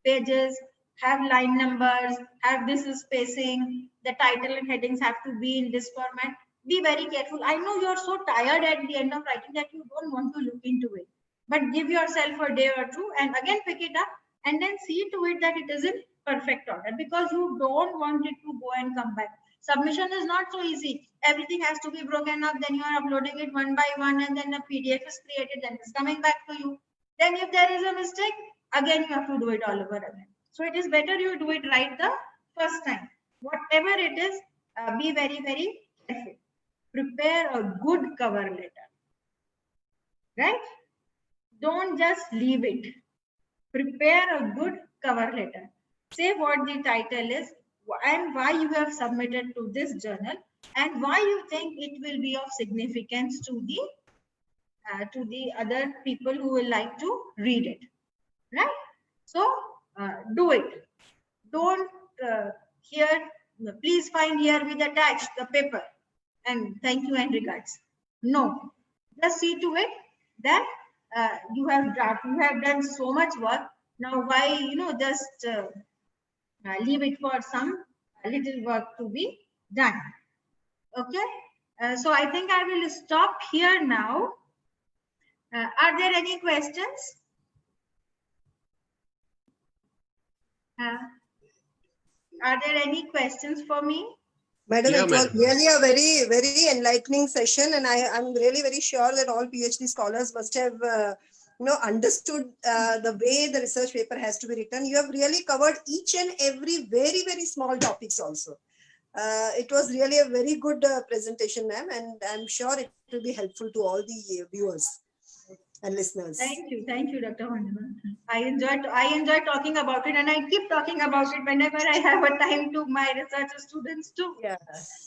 Speaker 2: pages, have line numbers, have this spacing, the title and headings have to be in this format. Be very careful. I know you're so tired at the end of writing that you don't want to look into it, but give yourself a day or two and again pick it up and then see to it that it is in perfect order, because you don't want it to go and come back. Submission is not so easy. Everything has to be broken up, then you are uploading it one by one, and then a PDF is created and it's coming back to you. Then if there is a mistake, again you have to do it all over again. So it is better you do it right the first time. Whatever it is, be very, very careful. Prepare a good cover letter. Right? Don't just leave it. Prepare a good cover letter. Say what the title is and why you have submitted to this journal and why you think it will be of significance to the other people who will like to read it. Right? So do it. Don't please find here with attached the paper and thank you and regards. No, just see to it that you have done so much work. Now why just leave it for some little work to be done. Okay, so I think I will stop here now. Are there any questions? Are there any questions for me?
Speaker 1: Madam,
Speaker 4: Yeah,
Speaker 1: it was
Speaker 4: madam.
Speaker 1: really a very, very enlightening session, and I'm really very sure that all PhD scholars must have, understood the way the research paper has to be written. You have really covered each and every very, very small topics also. It was really a very good presentation, ma'am, and I'm sure it will be helpful to all the viewers and listeners.
Speaker 2: Thank you, Dr. Vandana. I enjoy talking about it, and I keep talking about it whenever I have a time to my research students too.
Speaker 1: Yeah,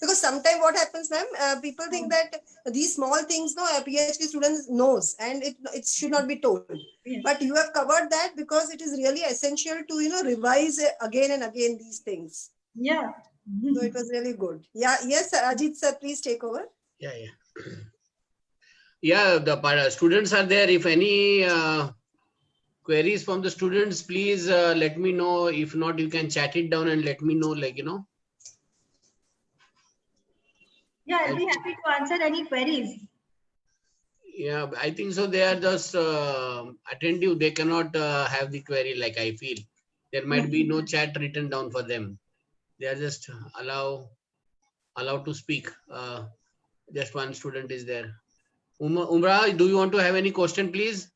Speaker 1: because sometimes what happens, ma'am, people think that these small things, a PhD student knows, and it should not be told.
Speaker 2: Yes.
Speaker 1: But you have covered that because it is really essential to revise again and again these things.
Speaker 2: Yeah,
Speaker 1: So it was really good. Yeah. Yes, Ajit sir, please take over.
Speaker 4: Yeah, yeah. Yeah, the students are there. If any queries from the students, please let me know. If not, you can chat it down and let me know, like, you know.
Speaker 2: Yeah, I'll be happy to answer any queries.
Speaker 4: Yeah, I think so. They are just attentive. They cannot have the query, like I feel. There might be no chat written down for them. They are just allowed to speak. Just one student is there. Umra, do you want to have any question, please?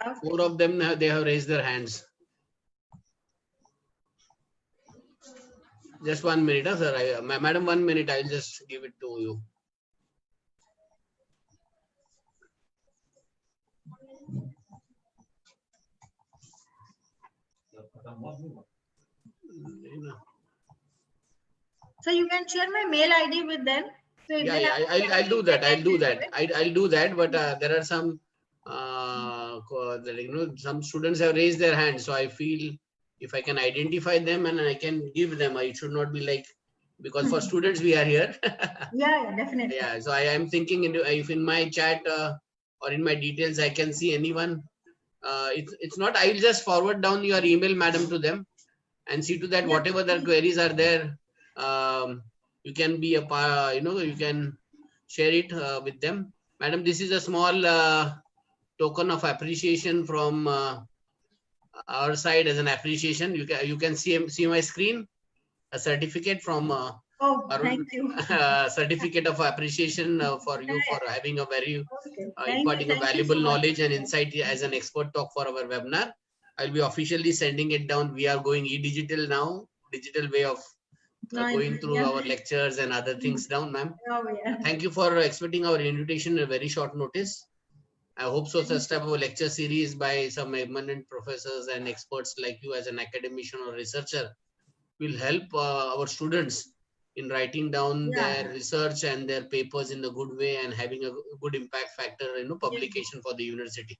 Speaker 2: Okay.
Speaker 4: 4 of them, they have raised their hands. Just 1 minute, sir. Madam, 1 minute. I'll just give it to you.
Speaker 2: So you can share my mail ID with them. So if
Speaker 4: Yeah,
Speaker 2: they
Speaker 4: yeah,
Speaker 2: have
Speaker 4: I'll do that. I'll do that.
Speaker 2: it.
Speaker 4: I'll do that. But there are some, some students have raised their hands. So I feel if I can identify them and I can give them, it should not be like, because for students we are here.
Speaker 2: Yeah, definitely.
Speaker 4: Yeah. So I am thinking if in my chat or in my details I can see anyone. It's not. I'll just forward down your email, madam, to them, and see to that whatever their queries are there. You can be a part. You can share it with them, madam. This is a small token of appreciation from our side as an appreciation. You can see my screen, a certificate from
Speaker 2: Oh,
Speaker 4: Arun,
Speaker 2: thank you.
Speaker 4: certificate of appreciation for you for having a very
Speaker 2: Okay.
Speaker 4: imparting a
Speaker 2: Thank you
Speaker 4: valuable
Speaker 2: so much.
Speaker 4: knowledge and insight as an expert talk for our webinar. I'll be officially sending it down. We are going e-digital now, digital way of going through our lectures and other things down, ma'am.
Speaker 2: Oh, yeah.
Speaker 4: Thank you for accepting our invitation in a very short notice. I hope so such type of a lecture series by some eminent professors and experts like you as an academician or researcher will help our students in writing down their research and their papers in a good way and having a good impact factor publication for the university.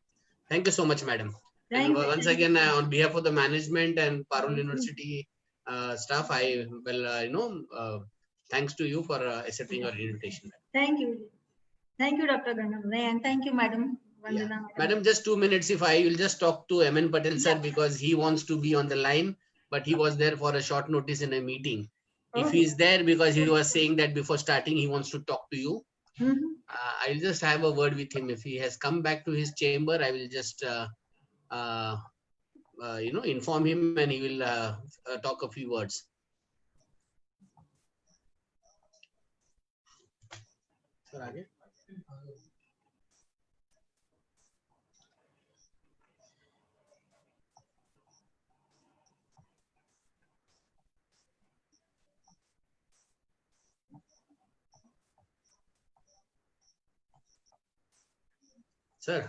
Speaker 4: Thank you so much, madam. And once again, on behalf of the management and Parul University staff, I will, thanks to you for accepting our invitation.
Speaker 2: Thank you. Thank you, Dr. Ganam. And thank you, Madam Vandana.
Speaker 4: Yeah. Madam, just 2 minutes if I will just talk to MN Patel sir because he wants to be on the line, but he was there for a short notice in a meeting. If he is there because he was saying that before starting he wants to talk to you, I'll just have a word with him. If he has come back to his chamber, I will just inform him and he will talk a few words. Sir, आगे? Sir,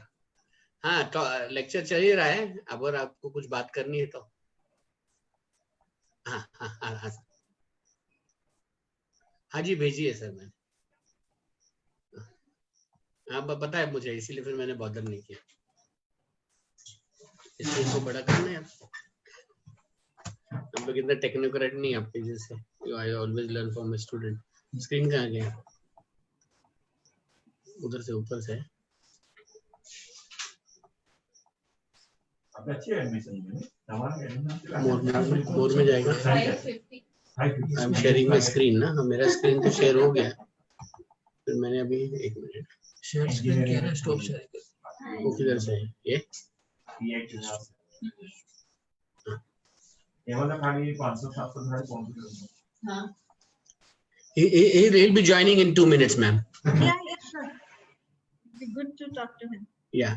Speaker 4: हाँ तो lecture चल ही रहा है. अगर आपको कुछ बात करनी है तो हाँ हाँ हाँ हाँ हाँ जी भेजिए सर मैंने. हाँ पता है मुझे, इसीलिए फिर मैंने बॉदर नहीं किया. इसलिए इसको बड़ा करना है. हम लोग इतना टेक्नोक्रेट नहीं आपके जैसे. I always learn from my student. Screen कहाँ गया? उधर से ऊपर से. मोर में जाएगा. I am sharing my screen ना. मेरा स्क्रीन तो शेयर हो गया. फिर मैंने अभी 1 मिनट शेयर स्क्रीन किया ना. Stop sharing. वो किधर से है ये? He'll be joining in 2 minutes, ma'am.
Speaker 2: Yeah, sure. It'd be good to talk to him.
Speaker 4: Yeah.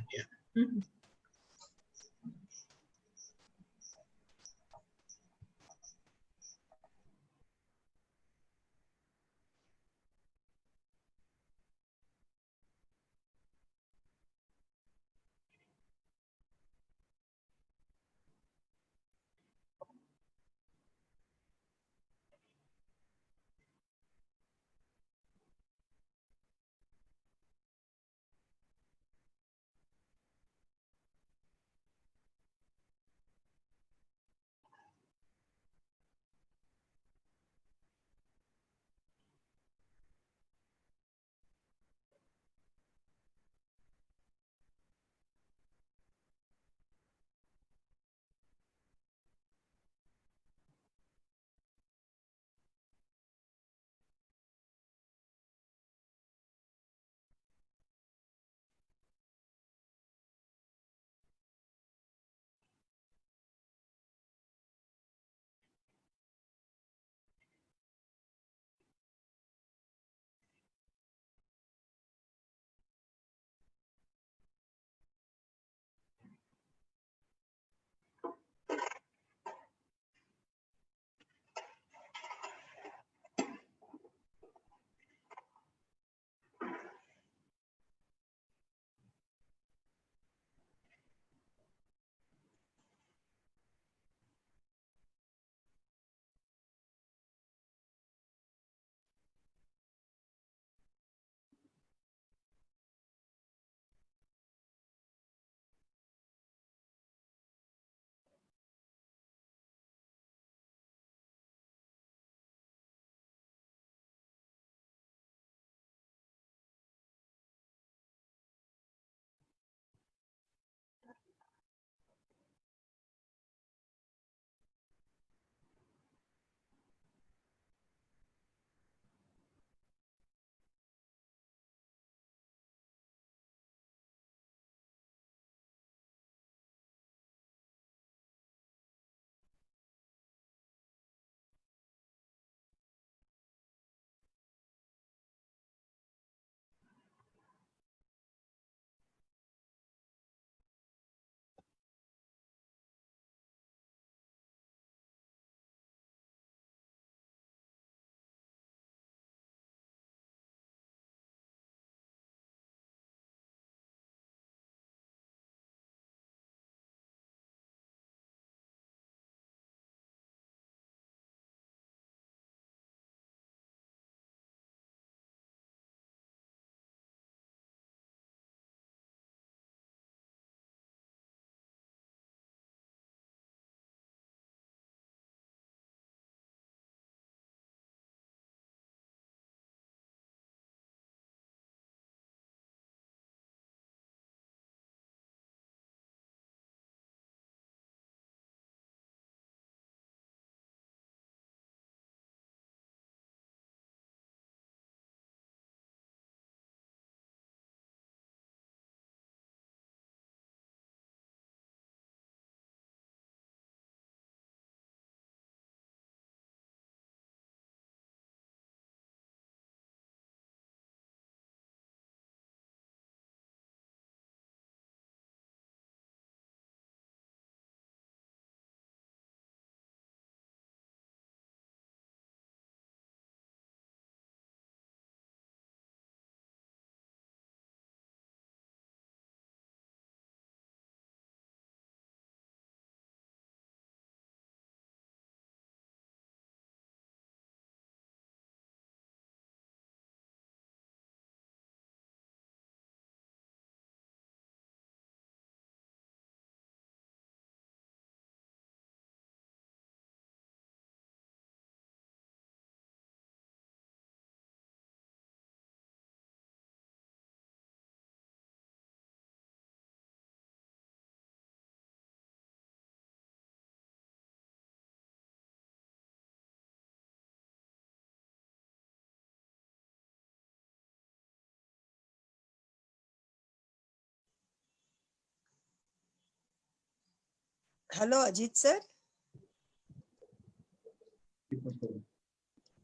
Speaker 1: Hello, Ajit sir.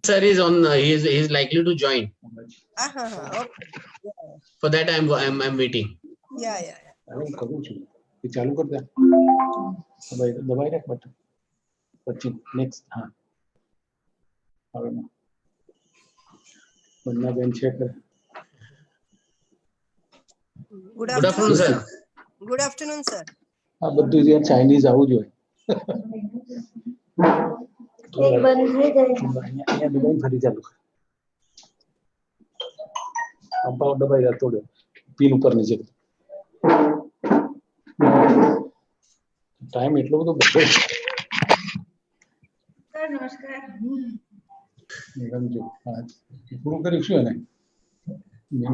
Speaker 4: Sir is on. He is likely to join.
Speaker 1: Okay.
Speaker 4: For that, I'm waiting.
Speaker 1: Yeah.
Speaker 5: अरे करूँ છું ये चालू कर दे दबाई रख button પછી next हाँ હવે ના બંને બેન છે કરે
Speaker 1: Good
Speaker 4: Good afternoon, sir.
Speaker 1: Good afternoon, sir.
Speaker 5: આ બધું જે ચાઇનીઝ આવું જોઈએ
Speaker 6: એક બંધ થઈ જાય
Speaker 5: અહીંયા દબાઈ ફરી ચાલુ કર कंपाउंड दबाई रख तोड़ो पिन ऊपर नीचे टाइम એટલો બધો બચે
Speaker 2: સર નમસ્કાર.
Speaker 5: મેડમ જો પૂરું કરીશું ને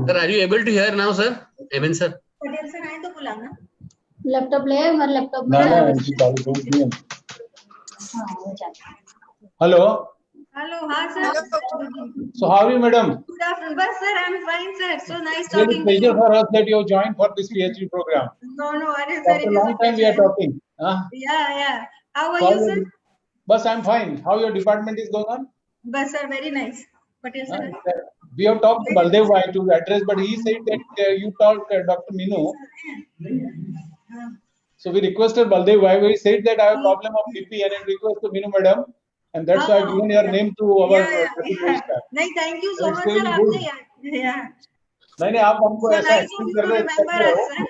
Speaker 4: Sir, are you able to hear now, sir? Amen, sir.
Speaker 2: Patel sir આए तो बुलाओ ना.
Speaker 6: लैपटॉप ले हमारे लैपटॉप
Speaker 5: ના
Speaker 6: में
Speaker 5: ના એમસી ચાલુ કરું નહીં
Speaker 6: हाँ वो जाता
Speaker 5: हेलो
Speaker 2: हेलो हाँ sir.
Speaker 5: so how are you madam
Speaker 2: Good afternoon. But sir, I'm fine, sir. So nice
Speaker 5: it is a
Speaker 2: talking to
Speaker 5: pleasure
Speaker 2: you.
Speaker 5: for us that you have joined for this PhD program
Speaker 2: No, it is very
Speaker 5: after a long time we are talking huh?
Speaker 2: Yeah. How are
Speaker 5: How
Speaker 2: you, sir?
Speaker 5: Bus I'm fine how your department is going on
Speaker 2: But sir, very nice. Patel sir.
Speaker 5: we have talked to Baldev Bhai to address but he said that you talked Dr. Minu so we requested Baldev Bhai he said that I have a problem of BP and I request to Minu madam and that's why I've given your name to our registrar.
Speaker 2: नहीं, thank you so
Speaker 5: That's
Speaker 2: much,
Speaker 5: really
Speaker 2: sir.
Speaker 5: good.
Speaker 2: आपने yeah.
Speaker 5: नहीं नहीं आप हमको
Speaker 2: So
Speaker 5: ऐसा
Speaker 2: nice of
Speaker 5: explain
Speaker 2: you
Speaker 5: कर
Speaker 2: to
Speaker 5: रहे
Speaker 2: remember
Speaker 5: हो
Speaker 2: us, sir.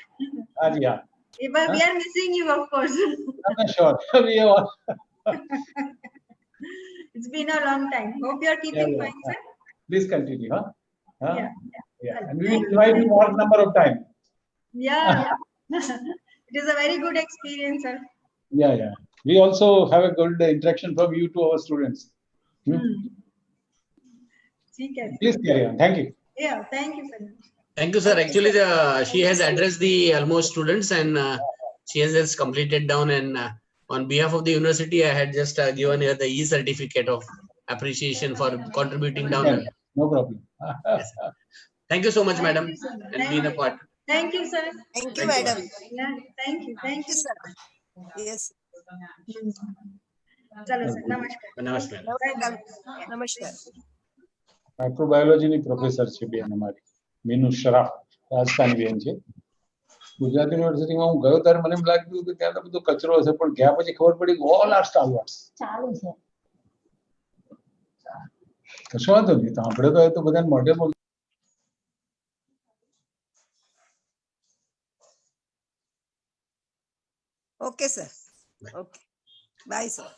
Speaker 5: हाँ जी हाँ
Speaker 2: But we are missing you, of course.
Speaker 5: Sure we have all
Speaker 2: It's been a long time. Hope you are keeping
Speaker 5: Yeah.
Speaker 2: fine, sir.
Speaker 5: please continue huh? Huh?
Speaker 2: Yeah.
Speaker 5: Yeah. And we will invite you more number of time
Speaker 2: Yeah. It is a very good experience, sir.
Speaker 5: yeah we also have a good interaction from you to our students
Speaker 2: ठीक है.
Speaker 5: please carry on thank you
Speaker 2: Yeah, thank you, sir.
Speaker 4: Thank you, sir. Actually, she has addressed the almost students and she has just completed down. And on behalf of the university, I had just given her the e-certificate of appreciation for contributing down.
Speaker 5: no problem
Speaker 4: Thank you so much, madam,
Speaker 2: Thank you, sir.
Speaker 4: and being a part.
Speaker 2: Thank you, sir.
Speaker 1: Thank you, madam.
Speaker 2: Yeah, thank you.
Speaker 1: Thank you, sir. Yes.
Speaker 2: चलो sir, नमस्कार.
Speaker 4: Namaste.
Speaker 1: Welcome. Namaskar.
Speaker 5: માઇક્રોબાયોલોજીની professor છે બેન અમારી મીનુ શરાફ રાજસ્થાની બેન છે ગુજરાત યુનિવર્સિટીમાં હું ગયો ત્યારે મને એમ લાગ્યું કે ત્યાં તો બધો કચરો હશે પણ ગયા પછી ખબર પડી ઓલ આર સ્ટાલવર્ટ્સ
Speaker 6: चालू है
Speaker 5: કશો વાંધો નહીં તો આપણે તો એ તો બધાને મોઢે બોલ
Speaker 1: Okay, sir. Okay. Bye, sir.